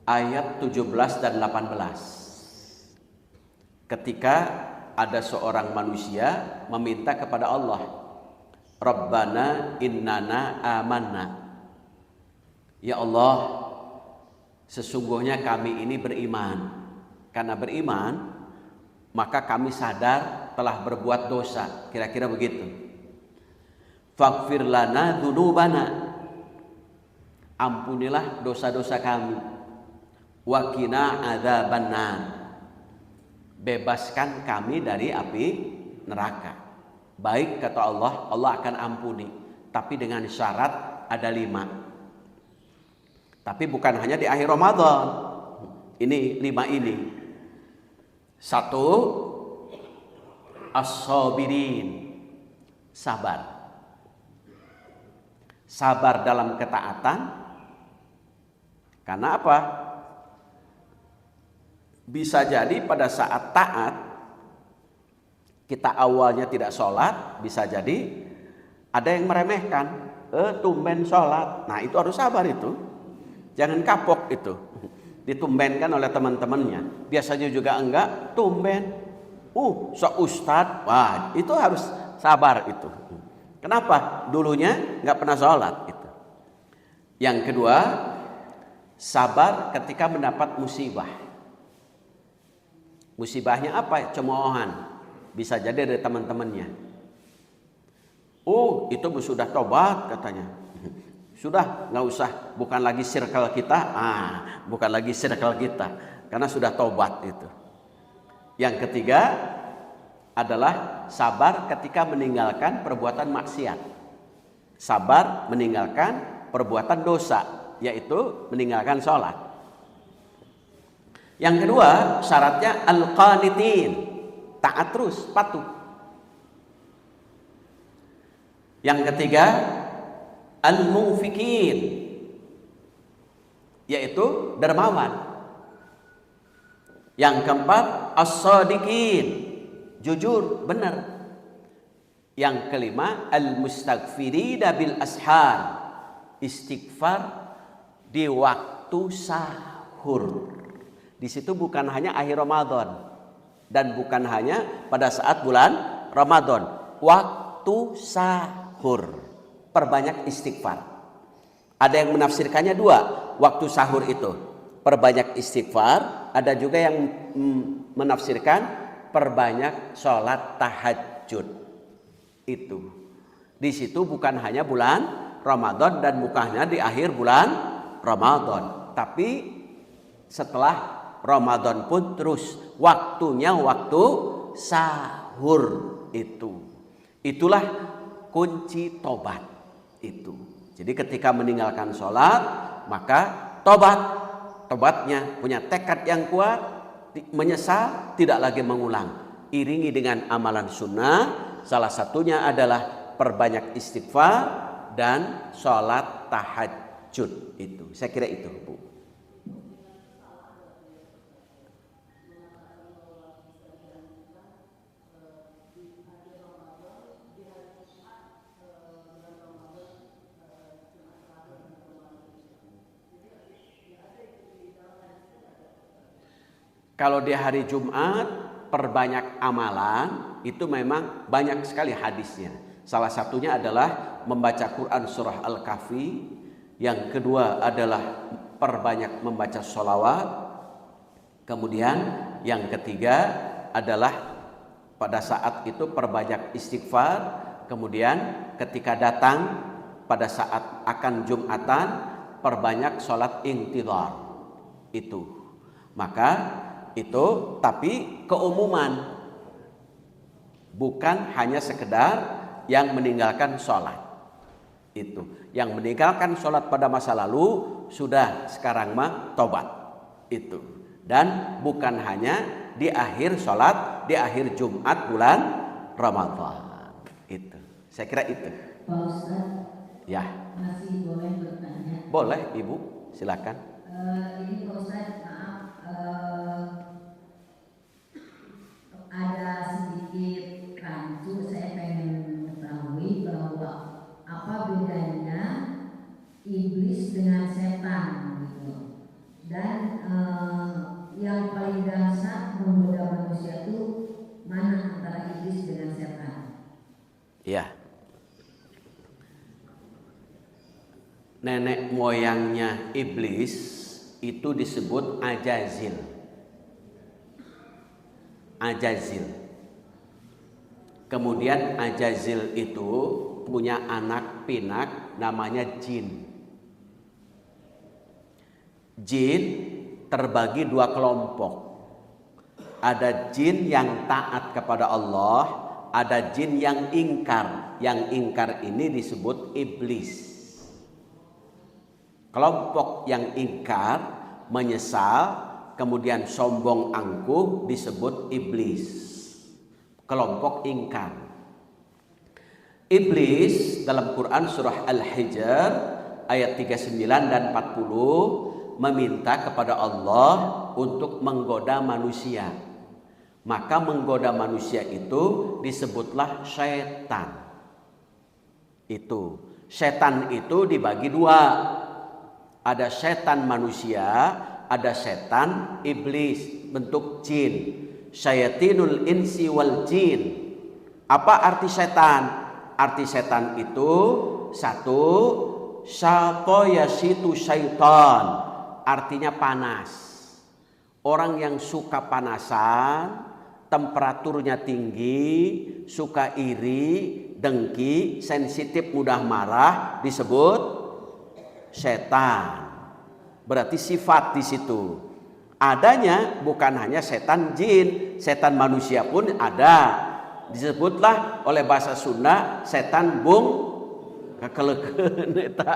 ayat 17 dan 18. Ketika ada seorang manusia meminta kepada Allah, Rabbana innana amanna. Ya Allah, sesungguhnya kami ini beriman. Karena beriman, maka kami sadar telah berbuat dosa. Kira-kira begitu. faghfir lana dzunubana, ampunilah dosa-dosa kami, wa qina adzabannar, bebaskan kami dari api neraka. Baik kata Allah, Allah akan ampuni, tapi dengan syarat ada 5. Tapi bukan hanya di akhir Ramadan. Ini 5 ini. 1, as-sabirin, sabar. Sabar dalam ketaatan. Karena apa? Bisa jadi pada saat taat kita awalnya tidak sholat, bisa jadi ada yang meremehkan, tumben sholat. Nah itu harus sabar itu. Jangan kapok itu. Ditumbenkan oleh teman-temannya. Biasanya juga enggak, tumben. Sok ustad, wah itu harus sabar itu. Kenapa? Dulunya enggak pernah sholat itu. Yang kedua, sabar ketika mendapat musibah. Musibahnya apa? Cemoohan. Bisa jadi dari teman-temannya. Itu sudah tobat katanya. Sudah, nggak usah, bukan lagi circle kita. Bukan lagi circle kita, karena sudah tobat itu. Yang ketiga adalah sabar ketika meninggalkan perbuatan maksiat. Sabar meninggalkan perbuatan dosa, yaitu meninggalkan sholat. Yang kedua syaratnya al-qanitin, taat terus, patuh. Yang ketiga al-munfikin, yaitu dermawan. Yang keempat as-sadiqin, jujur, benar. Yang kelima al-mustaghfirina bil ashar, istighfar di waktu sahur. Di situ bukan hanya akhir Ramadan dan bukan hanya pada saat bulan Ramadan, waktu sahur. Perbanyak istighfar. Ada yang menafsirkannya 2, waktu sahur itu perbanyak istighfar. Ada juga yang menafsirkan perbanyak sholat tahajud. Itu di situ bukan hanya bulan Ramadan dan bukan hanya di akhir bulan Ramadan, tapi setelah Ramadan pun terus waktunya waktu sahur itu. Itulah kunci tobat itu. Jadi ketika meninggalkan sholat maka tobatnya punya tekad yang kuat, menyesal, tidak lagi mengulang. Iringi dengan amalan sunnah, salah satunya adalah perbanyak istighfar dan sholat tahajud itu. Saya kira itu, Bu. Kalau di hari Jumat perbanyak amalan, itu memang banyak sekali hadisnya. Salah satunya adalah membaca Quran surah Al-Kahfi. Yang kedua adalah perbanyak membaca sholawat. Kemudian yang ketiga adalah pada saat itu perbanyak istighfar. Kemudian ketika datang pada saat akan Jumatan perbanyak sholat intidhar. Itu. Maka itu tapi keumuman, bukan hanya sekedar yang meninggalkan sholat. Itu yang meninggalkan sholat pada masa lalu sudah, sekarang mah tobat itu. Dan bukan hanya di akhir sholat, di akhir Jumat bulan Ramadan. Itu saya kira itu. Pak Ustadz, Ya, masih boleh bertanya? boleh Ibu, silakan. Ini Pak Ustadz, maaf, ada sedikit rancu. Saya pengen mengetahui bahwa apa bedanya iblis dengan setan gitu. Dan yang paling dahsyat menggoda manusia itu mana antara iblis dengan setan? Ya. Nenek moyangnya iblis itu disebut Ajazil. Ajazil. Kemudian Ajazil itu punya anak pinak namanya jin. Jin terbagi dua kelompok. Ada jin yang taat kepada Allah, ada jin yang ingkar. Yang ingkar ini disebut iblis. Kelompok yang ingkar, menyesal, kemudian sombong angkuh disebut iblis. Kelompok ingkar. Iblis dalam Quran surah Al-Hijr ayat 39 dan 40 meminta kepada Allah untuk menggoda manusia. Maka menggoda manusia itu disebutlah syaitan. Itu setan itu dibagi dua. Ada setan manusia, ada setan iblis bentuk jin. Syayatinul insi wal jin. Apa arti setan? Arti setan itu satu, syatoyasitu syaitan, artinya panas. Orang yang suka panasan, temperaturnya tinggi, suka iri, dengki, sensitif, mudah marah, disebut setan. Berarti sifat di situ. Adanya bukan hanya setan jin, setan manusia pun ada. Disebutlah oleh bahasa Sunda setan bung kekeleken eta.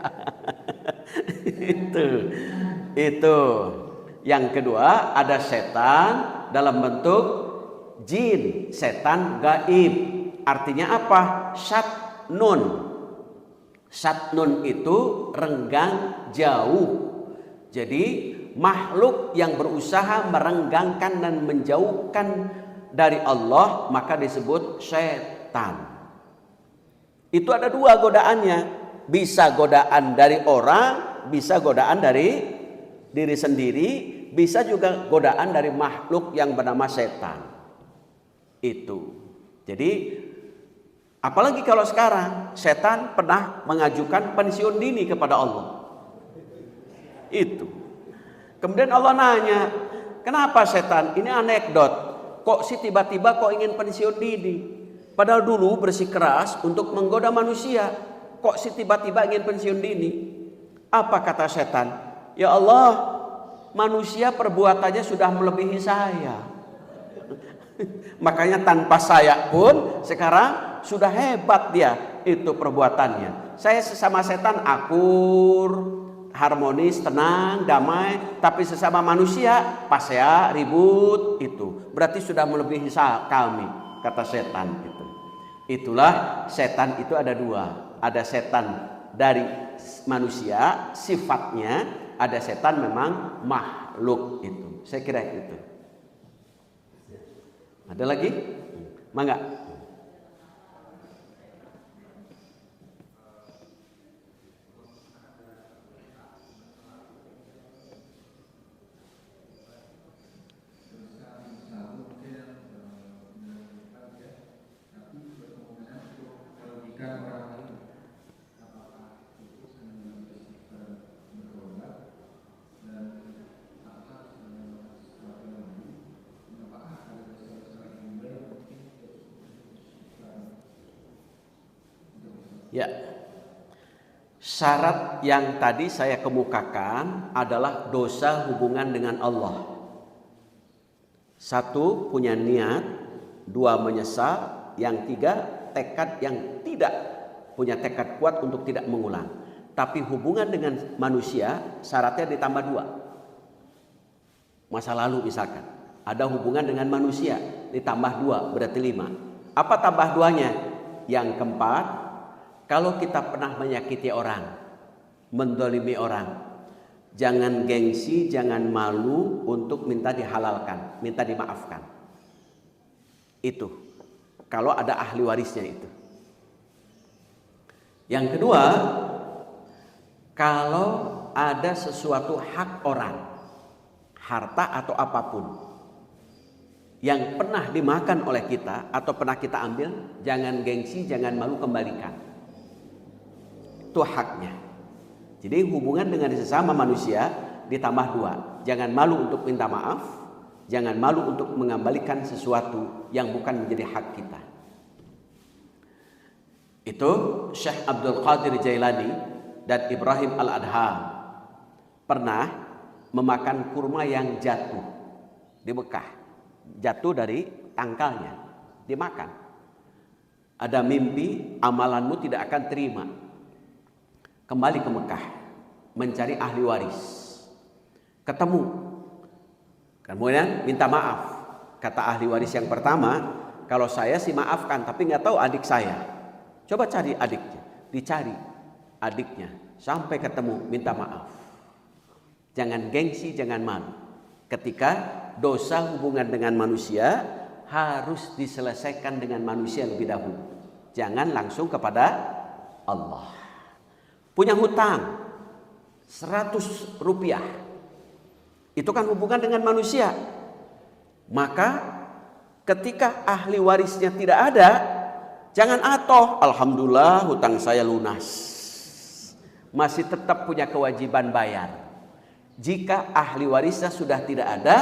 Itu. Yang kedua ada setan dalam bentuk jin, setan gaib. Artinya apa? Syatnun. Syatnun itu renggang jauh. Jadi makhluk yang berusaha merenggangkan dan menjauhkan dari Allah maka disebut setan. Itu ada dua godaannya. Bisa godaan dari orang, bisa godaan dari diri sendiri, bisa juga godaan dari makhluk yang bernama setan. Itu. Jadi apalagi kalau sekarang setan pernah mengajukan pensiun dini kepada Allah. Itu. Kemudian Allah nanya, kenapa setan? Ini anekdot. Kok sih tiba-tiba kok ingin pensiun dini? Padahal dulu bersikeras untuk menggoda manusia. Kok sih tiba-tiba ingin pensiun dini? Apa kata setan? Ya Allah, manusia perbuatannya sudah melebihi saya. Makanya tanpa saya pun sekarang sudah hebat dia itu perbuatannya. Saya sesama setan akur, harmonis, tenang, damai, tapi sesama manusia pas saya ribut itu berarti sudah melebihi kami, kata setan itu. Itulah setan itu ada dua, ada setan dari manusia sifatnya, ada setan memang makhluk itu. Saya kira itu. Ada lagi? Mangga. Ya, syarat yang tadi saya kemukakan adalah dosa hubungan dengan Allah. Satu, punya niat. Dua, menyesal. Yang tiga, tekad yang tidak punya tekad kuat untuk tidak mengulang. Tapi hubungan dengan manusia syaratnya ditambah dua. Masa lalu misalkan ada hubungan dengan manusia ditambah dua berarti 5. Apa tambah duanya? Yang keempat, kalau kita pernah menyakiti orang, mendolimi orang, jangan gengsi, jangan malu untuk minta dihalalkan, minta dimaafkan. Itu kalau ada ahli warisnya itu. Yang kedua, kalau ada sesuatu hak orang, harta atau apapun yang pernah dimakan oleh kita atau pernah kita ambil, jangan gengsi, jangan malu, kembalikan. Itu haknya. Jadi hubungan dengan sesama manusia ditambah 2. Jangan malu untuk minta maaf, jangan malu untuk mengembalikan sesuatu yang bukan menjadi hak kita. Itu Syekh Abdul Qadir Jailani dan Ibrahim Al-Adham pernah memakan kurma yang jatuh di Mekah. Jatuh dari tangkalnya, dimakan. Ada mimpi, amalanmu tidak akan terima. Kembali ke Mekah, mencari ahli waris. Ketemu. Kemudian minta maaf. Kata ahli waris yang pertama, kalau saya sih maafkan, tapi nggak tahu adik saya. Coba cari adiknya. Dicari adiknya. Sampai ketemu, minta maaf. Jangan gengsi, jangan malu. Ketika dosa hubungan dengan manusia harus diselesaikan dengan manusia lebih dahulu. Jangan langsung kepada Allah. Punya hutang 100 rupiah. Itu kan hubungan dengan manusia. Maka ketika ahli warisnya tidak ada, jangan atoh, alhamdulillah hutang saya lunas. Masih tetap punya kewajiban bayar. Jika ahli warisnya sudah tidak ada,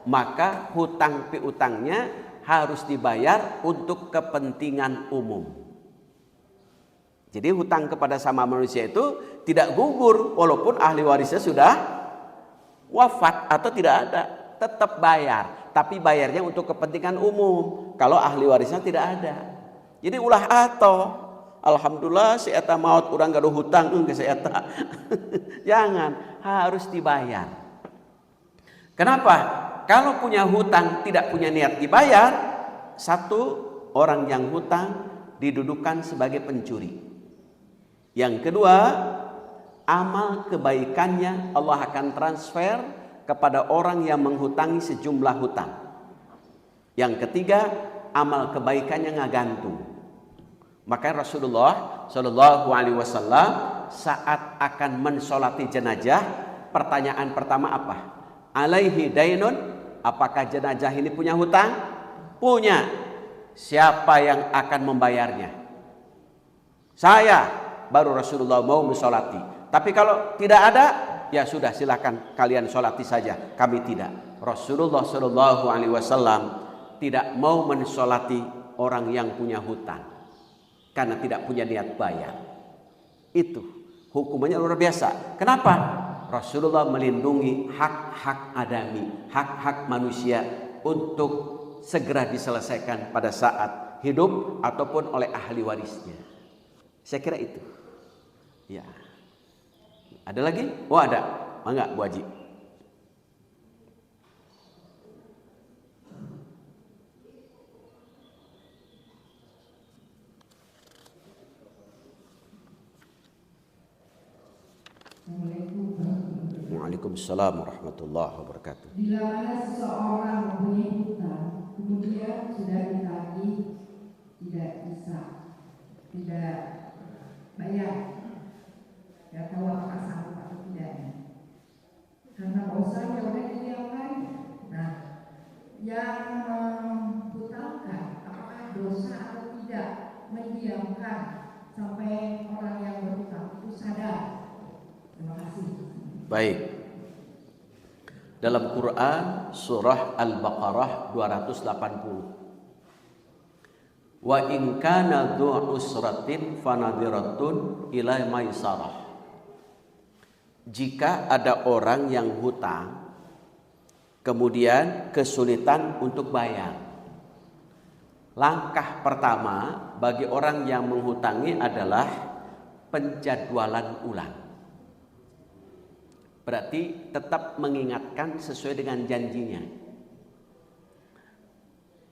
maka hutang piutangnya harus dibayar untuk kepentingan umum. Jadi hutang kepada sama manusia itu tidak gugur walaupun ahli warisnya sudah wafat atau tidak ada, tetap bayar, tapi bayarnya untuk kepentingan umum. Kalau ahli warisnya tidak ada, jadi ulah atau alhamdulillah si eta maut urang gaduh hutang ke si eta. Jangan, harus dibayar. Kenapa? Kalau punya hutang tidak punya niat dibayar, satu, orang yang hutang didudukan sebagai pencuri. Yang kedua, amal kebaikannya Allah akan transfer kepada orang yang menghutangi sejumlah hutang. Yang ketiga, amal kebaikannya ngagantung. Maka Rasulullah Shallallahu Alaihi Wasallam saat akan mensolati jenazah, pertanyaan pertama apa? Alaihi dainun, apakah jenazah ini punya hutang? Punya. Siapa yang akan membayarnya? Saya. Baru Rasulullah mau mensolati. Tapi kalau tidak ada, ya sudah silakan kalian solati saja. Kami tidak. Rasulullah Shallallahu Alaihi Wasallam tidak mau mensolati orang yang punya hutang karena tidak punya niat bayar. Itu hukumannya luar biasa. Kenapa? Rasulullah melindungi hak-hak adami, hak-hak manusia untuk segera diselesaikan pada saat hidup ataupun oleh ahli warisnya. Saya kira itu. Ya. Ada lagi? Oh ada. Mangga Bu Haji. Waalaikumsalam warahmatullahi wabarakatuh. Bila mana seseorang mempunyai hutang, kemudian sudah ditagih, tidak bisa, tidak bayar, tidak tahu apakah sanggup atau tidak. Karena dosanya udah didiamkan. Nah, yang menghutangkan apakah dosa atau tidak mendiamkan sampai orang yang berhutang itu sadar. Terima kasih. Baik. Dalam Quran surah Al-Baqarah 280. Wa in kana dzu usratin fanadhiratun ila maisarah. Jika ada orang yang hutang kemudian kesulitan untuk bayar. Langkah pertama bagi orang yang menghutangi adalah penjadwalan ulang. Berarti tetap mengingatkan sesuai dengan janjinya.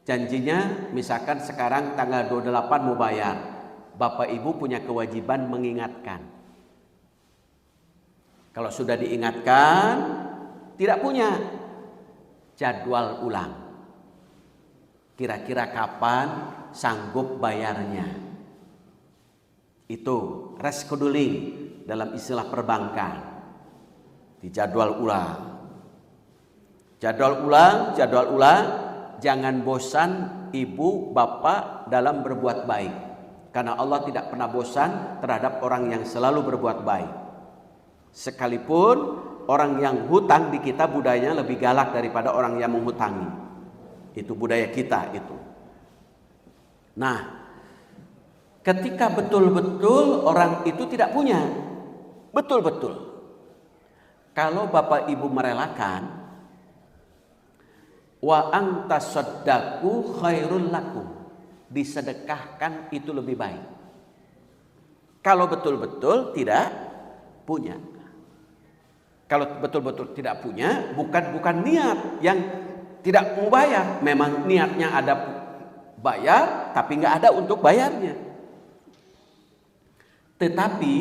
Janjinya misalkan sekarang tanggal 28 mau bayar. Bapak Ibu punya kewajiban mengingatkan. Kalau sudah diingatkan, tidak punya jadwal ulang. Kira-kira kapan sanggup bayarnya. Itu rescheduling dalam istilah perbankan. Dijadwal ulang. Jadwal ulang, jangan bosan ibu bapak dalam berbuat baik. Karena Allah tidak pernah bosan terhadap orang yang selalu berbuat baik. Sekalipun orang yang hutang di kita budayanya lebih galak daripada orang yang menghutangi. Itu budaya kita itu. Nah, ketika betul-betul orang itu tidak punya, betul-betul. Kalau Bapak Ibu merelakan, wa antasaddaqu khairul lakum, disedekahkan itu lebih baik. Kalau betul-betul tidak punya. Kalau betul-betul tidak punya, bukan niat yang tidak mau bayar. Memang niatnya ada bayar, tapi nggak ada untuk bayarnya. Tetapi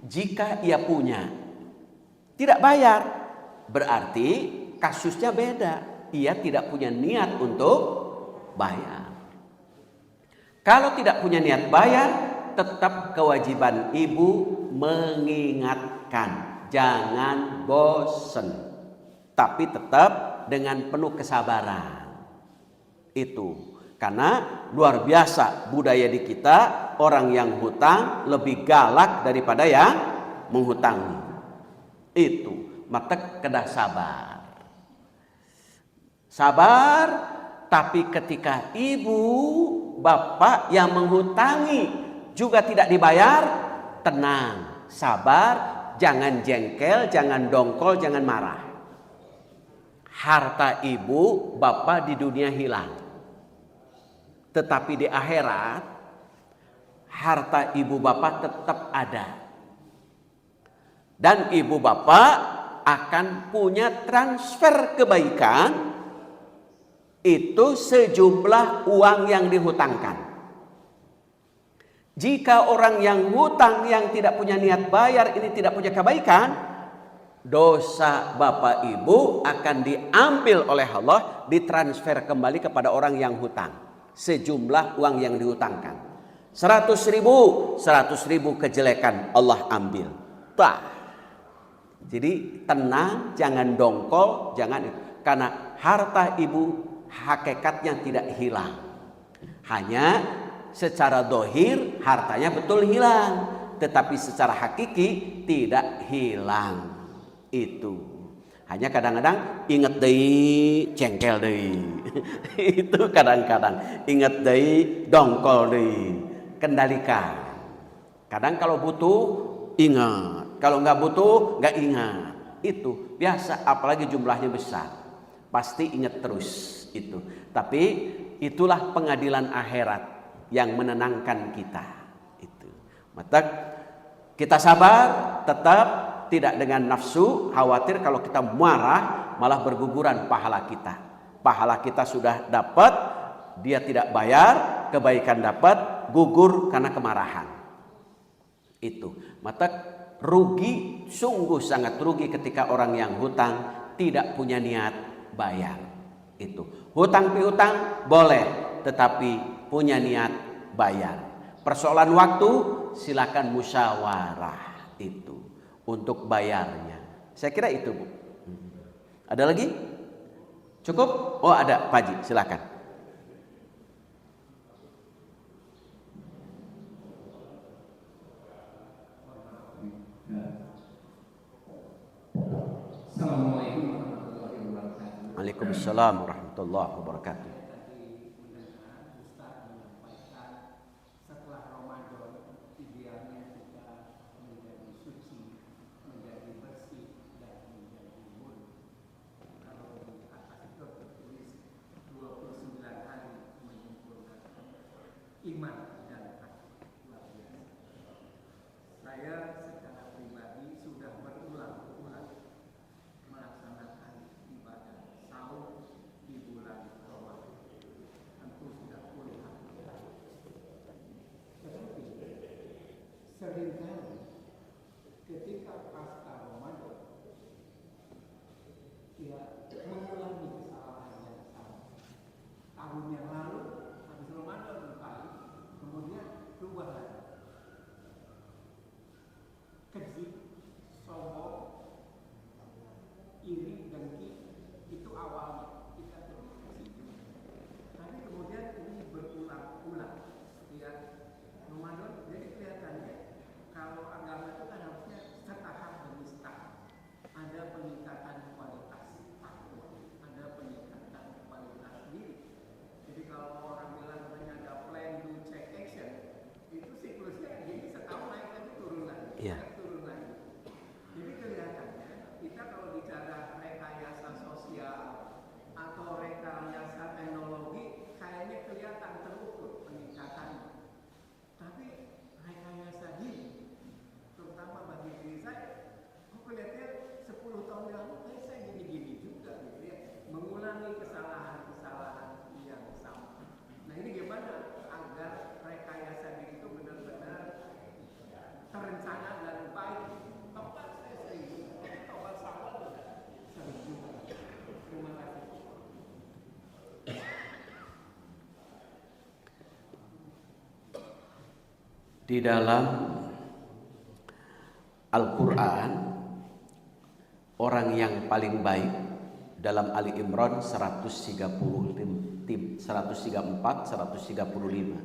jika ia punya, tidak bayar, berarti kasusnya beda. Ia tidak punya niat untuk bayar. Kalau tidak punya niat bayar, tetap kewajiban ibu mengingatkan. Jangan bosen, tapi tetap dengan penuh kesabaran. Itu karena luar biasa budaya di kita, orang yang hutang lebih galak daripada yang menghutangi. Itu maka kena sabar. Sabar, tapi ketika ibu bapak yang menghutangi juga tidak dibayar, tenang, sabar. Jangan jengkel, jangan dongkol, jangan marah. Harta ibu bapak di dunia hilang, tetapi di akhirat harta ibu bapak tetap ada. Dan ibu bapak akan punya transfer kebaikan itu sejumlah uang yang dihutangkan. Jika orang yang hutang yang tidak punya niat bayar ini tidak punya kebaikan, dosa bapak ibu akan diambil oleh Allah, ditransfer kembali kepada orang yang hutang. Sejumlah uang yang dihutangkan. 100 ribu kejelekan Allah ambil. Jadi tenang, jangan dongkol, jangan, karena harta ibu hakikatnya tidak hilang. Hanya secara dohir hartanya betul hilang, tetapi secara hakiki tidak hilang. Itu hanya kadang-kadang inget deui, cengkel deui. Itu kadang-kadang inget deui, dongkol deui. Kendalikan. Kadang kalau butuh ingat, kalau nggak butuh nggak ingat. Itu biasa, apalagi jumlahnya besar, pasti ingat terus itu. Tapi itulah pengadilan akhirat yang menenangkan kita itu. Maka kita sabar, tetap tidak dengan nafsu, khawatir kalau kita marah malah berguguran pahala kita. Pahala kita sudah dapat, dia tidak bayar, kebaikan dapat, gugur karena kemarahan. Itu. Maka rugi, sungguh sangat rugi ketika orang yang hutang tidak punya niat bayar. Itu. Hutang piutang boleh, tetapi punya niat bayar. Persoalan waktu silakan musyawarah itu untuk bayarnya. Saya kira itu, Bu. Ada lagi? Cukup? Oh, ada, Pak Haji, silakan. Assalamualaikum warahmatullahi wabarakatuh. Waalaikumsalam warahmatullahi wabarakatuh. Iman dan takwa luar biasa. Saya secara pribadi sudah berulang-ulang melaksanakan ibadah sahur di bulan Ramadan. Tentu sudah puluhan kali. Tetapi seringkali ketika pasca Ramadan dia mengulangi kesalahan yang sama. Tahun yang lalu habis Ramadan kembali, kemudian berubah lagi. Keji, sombong, iri, dengki, itu awalnya kita terus ke situ. Tapi kemudian ini berulang-ulang setiap Ramadan. Jadi kelihatannya kalau agama itu kan harusnya setahap demi setahap. Ada peningkatan kualitas takwa, ada peningkatan kualitas diri. Jadi kalau orang bilang ada plan, do, check, action, itu Ya. turun lagi. Jadi kelihatannya kita kalau bicara rekayasa sosial atau rekayasa teknologi kayaknya kelihatan terukur peningkatannya. Tapi rekayasa diri, terutama bagi diri saya, aku lihatnya 10 tahun yang lalu kayak saya gini-gini juga gitu ya, mengulangi kesalahan-kesalahan yang sama. Nah ini gimana agar rekayasa diri itu benar-benar terencana dan baik. Tobat saya sering juga, tobat salah juga sering juga. Terima kasih. Di dalam Al-Quran, orang yang paling baik dalam Ali Imran 134, 135.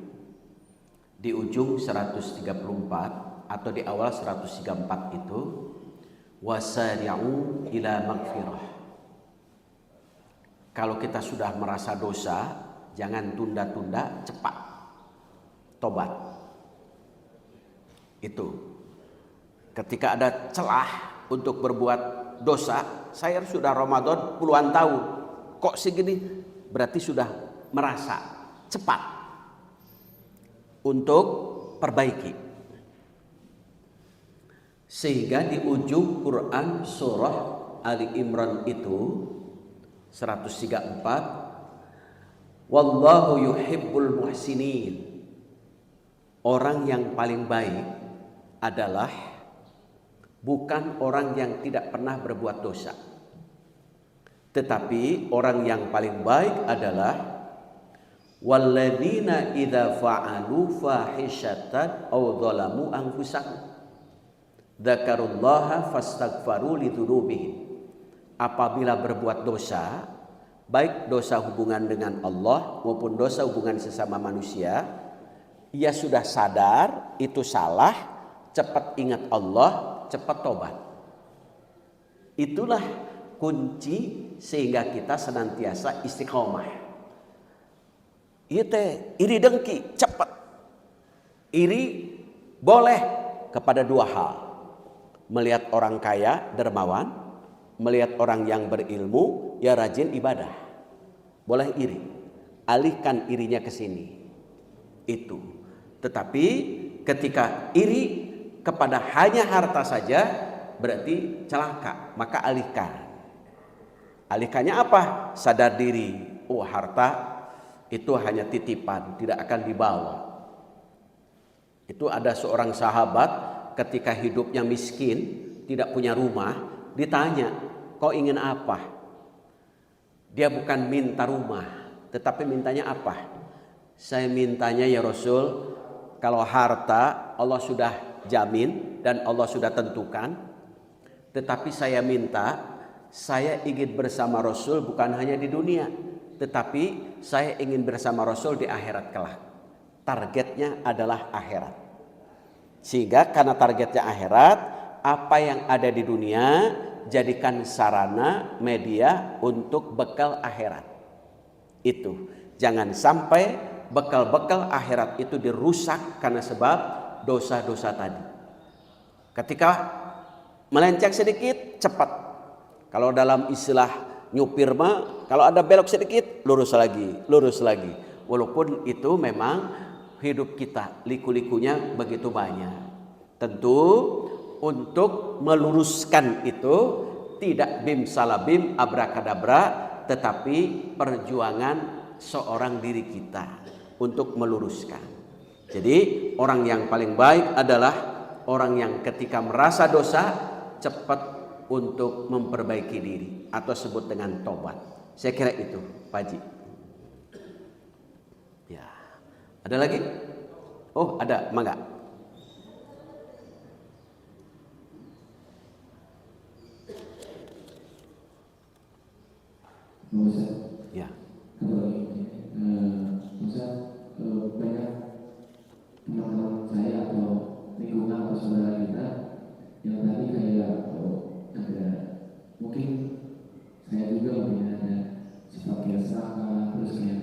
Di ujung 134 atau di awal 134 itu, wasari'u ila magfirah. Kalau kita sudah merasa dosa, jangan tunda-tunda, cepat tobat. Itu ketika ada celah untuk berbuat dosa, saya sudah Ramadan puluhan tahun, kok segini, berarti sudah merasa cepat untuk perbaiki. Sehingga di ujung Quran surah Ali Imran itu 134, wallahu yuhibbul muhsinin. Orang yang paling baik adalah bukan orang yang tidak pernah berbuat dosa, tetapi orang yang paling baik adalah walladzina idza fa'alu fahishatan aw dzalamu anfusahum dzakarullaha fastaghfaru lidzunubihim. Apabila berbuat dosa, baik dosa hubungan dengan Allah maupun dosa hubungan sesama manusia, ia sudah sadar itu salah, cepat ingat Allah, cepat tobat. Itulah kunci sehingga kita senantiasa istiqomah. Iri dengki, cepat. Iri boleh kepada dua hal. Melihat orang kaya, dermawan. Melihat orang yang berilmu, ya rajin ibadah. Boleh iri. Alihkan irinya ke sini. Itu. Tetapi ketika iri kepada hanya harta saja, berarti celaka, maka alihkan. Alihkannya apa? Sadar diri. Oh, harta itu hanya titipan, tidak akan dibawa. Itu ada seorang sahabat ketika hidupnya miskin, tidak punya rumah, ditanya, kau ingin apa? Dia bukan minta rumah, tetapi mintanya apa? Saya mintanya ya Rasul, kalau harta Allah sudah jamin dan Allah sudah tentukan, tetapi saya minta, saya ingin bersama Rasul bukan hanya di dunia, tetapi saya ingin bersama Rasul di akhirat kelak. Targetnya adalah akhirat. Sehingga karena targetnya akhirat, apa yang ada di dunia jadikan sarana media untuk bekal akhirat. Itu jangan sampai bekal-bekal akhirat itu dirusak karena sebab dosa-dosa tadi. Ketika melenceng sedikit, cepat. Kalau dalam istilah nyupir mah, kalau ada belok sedikit, lurus lagi, lurus lagi. Walaupun itu memang hidup kita liku-likunya begitu banyak. Tentu untuk meluruskan itu tidak bim salabim abrakadabra, tetapi perjuangan seorang diri kita untuk meluruskan. Jadi orang yang paling baik adalah orang yang ketika merasa dosa cepat untuk memperbaiki diri atau sebut dengan tobat. Saya kira itu, Pak Haji. Ya. Ada lagi? Oh, ada, mangga. Ustaz, Ya. Ustaz, banyak teman-teman saya atau lingkungan atau saudara kita yang tadi kayak ada, mungkin saya juga punya ada sifat kayak serakah, terus kayak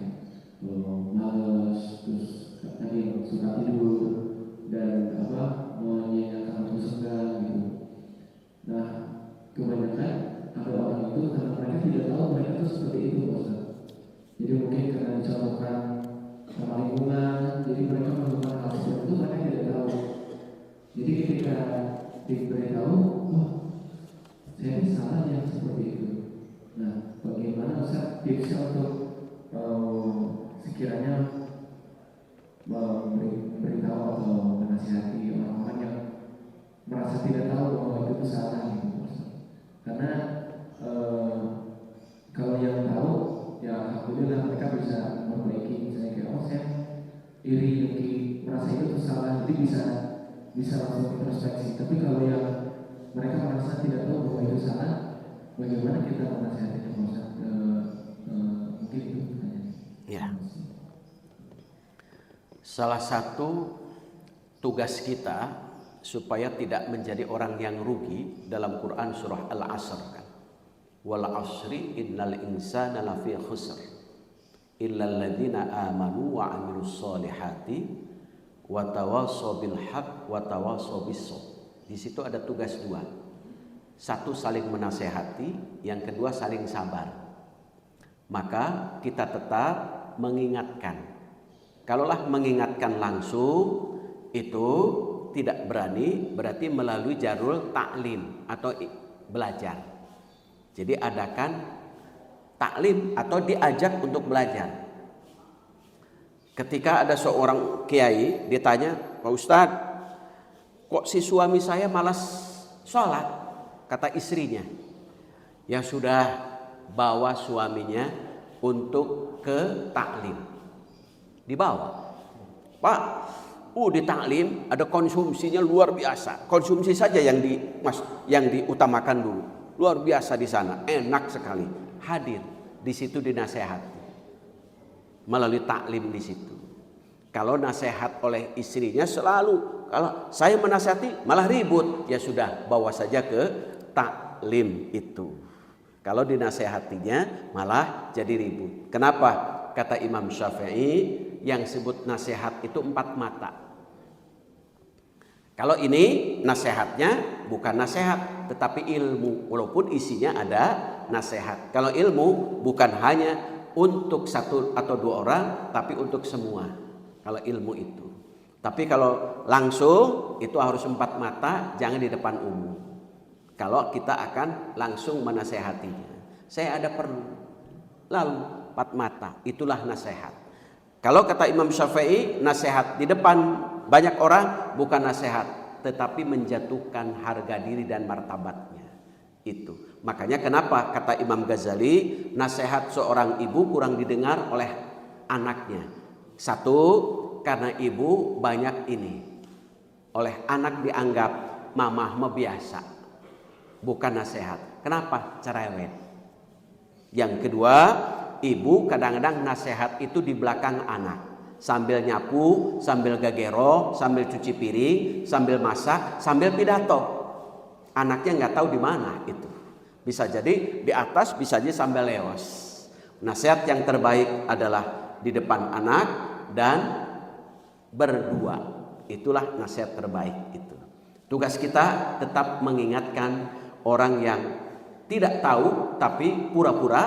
males, terus tadi suka tidur dan menyanyikan waktu senggang diberitahu, oh saya ini salah yang seperti itu. Nah, bagaimana Ustaz tipsnya untuk sekiranya memberitahu atau menasihati orang-orang yang merasa tidak tahu bahwa itu salah gitu, Ustaz. Karena kalau yang tahu ya alhamdulillah mereka bisa memperbaiki, misalnya kayak oh saya iri dengki merasa itu salah, jadi bisa langsung introspeksi. Tapi kalau yang mereka merasa tidak tahu bahwa itu salah, bagaimana kita menasihatinya, Ustaz? Mungkin itu pertanyaannya. Ya. Salah satu tugas kita supaya tidak menjadi orang yang rugi dalam Quran surah Al-Asr kan. Wal 'asri innal insana lafi khusr illal ladzina amanu wa 'amilus solihati wa tawassaw bil haqq wa tawassaw bis sabr. Di situ ada tugas dua. Satu saling menasehati, yang kedua saling sabar. Maka kita tetap mengingatkan. Kalaulah mengingatkan langsung itu tidak berani, berarti melalui jalur taklim atau belajar. Jadi adakan taklim atau diajak untuk belajar. Ketika ada seorang kiai ditanya, Pak Ustadz, kok si suami saya malas sholat? Kata istrinya, ya sudah bawa suaminya untuk ke taklim. Dibawa, Pak, di taklim ada konsumsinya luar biasa. Konsumsi saja yang diutamakan dulu. Luar biasa di sana, enak sekali. Hadir di situ dinasehati melalui taklim di situ. Kalau nasihat oleh istrinya selalu, kalau saya menasihati malah ribut, ya sudah bawa saja ke taklim itu. Kalau dinasehatinya malah jadi ribut. Kenapa? Kata Imam Syafi'i, yang sebut nasihat itu 4 mata. Kalau ini nasihatnya bukan nasihat, tetapi ilmu. Walaupun isinya ada nasihat. Kalau ilmu bukan hanya untuk 1 atau 2 orang, tapi untuk semua. Kalau ilmu itu. Tapi kalau langsung itu harus 4 mata, jangan di depan umum. Kalau kita akan langsung menasehatinya, saya ada perlu. Lalu 4 mata, itulah nasihat. Kalau kata Imam Syafi'i, nasihat di depan banyak orang bukan nasihat, tetapi menjatuhkan harga diri dan martabatnya. Itu. Makanya kenapa kata Imam Ghazali, nasihat seorang ibu kurang didengar oleh anaknya. 1, karena ibu banyak ini. Oleh anak dianggap mamah biasa, bukan nasihat. Kenapa? Cerewet. Yang kedua, ibu kadang-kadang nasihat itu di belakang anak, sambil nyapu, sambil gagero, sambil cuci piring, sambil masak, sambil pidato. Anaknya nggak tahu di mana itu. Bisa jadi di atas, bisa jadi sambil leos. Nasihat yang terbaik adalah di depan anak dan berdua. Itulah nasihat terbaik itu. Tugas kita tetap mengingatkan orang yang tidak tahu tapi pura-pura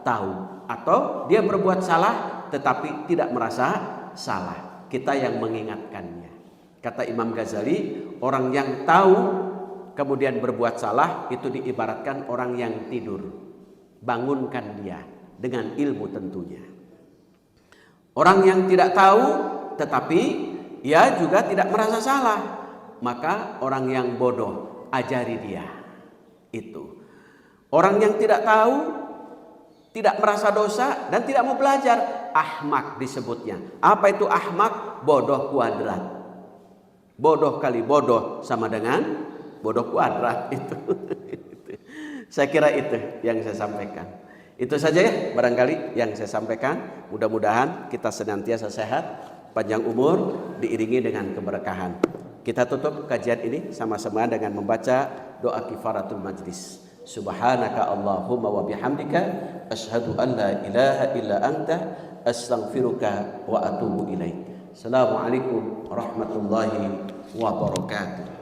tahu. Atau dia berbuat salah tetapi tidak merasa salah. Kita yang mengingatkannya. Kata Imam Ghazali, orang yang tahu kemudian berbuat salah itu diibaratkan orang yang tidur. Bangunkan dia dengan ilmu tentunya. Orang yang tidak tahu tetapi ia juga tidak merasa salah, maka orang yang bodoh, ajari dia. Itu. Orang yang tidak tahu, tidak merasa dosa dan tidak mau belajar, ahmak disebutnya. Apa itu ahmak? Bodoh kuadrat. Bodoh kali bodoh sama dengan bodoh kuadrat itu. Saya kira itu yang saya sampaikan. Itu saja ya barangkali yang saya sampaikan. Mudah-mudahan kita senantiasa sehat, panjang umur, diiringi dengan keberkahan. Kita tutup kajian ini sama-sama dengan membaca doa kifaratul majlis. Subhanaka Allahumma wa bihamdika asyhadu an la ilaha illa anta astaghfiruka wa atubu ilaik. Assalamualaikum warahmatullahi wabarakatuh.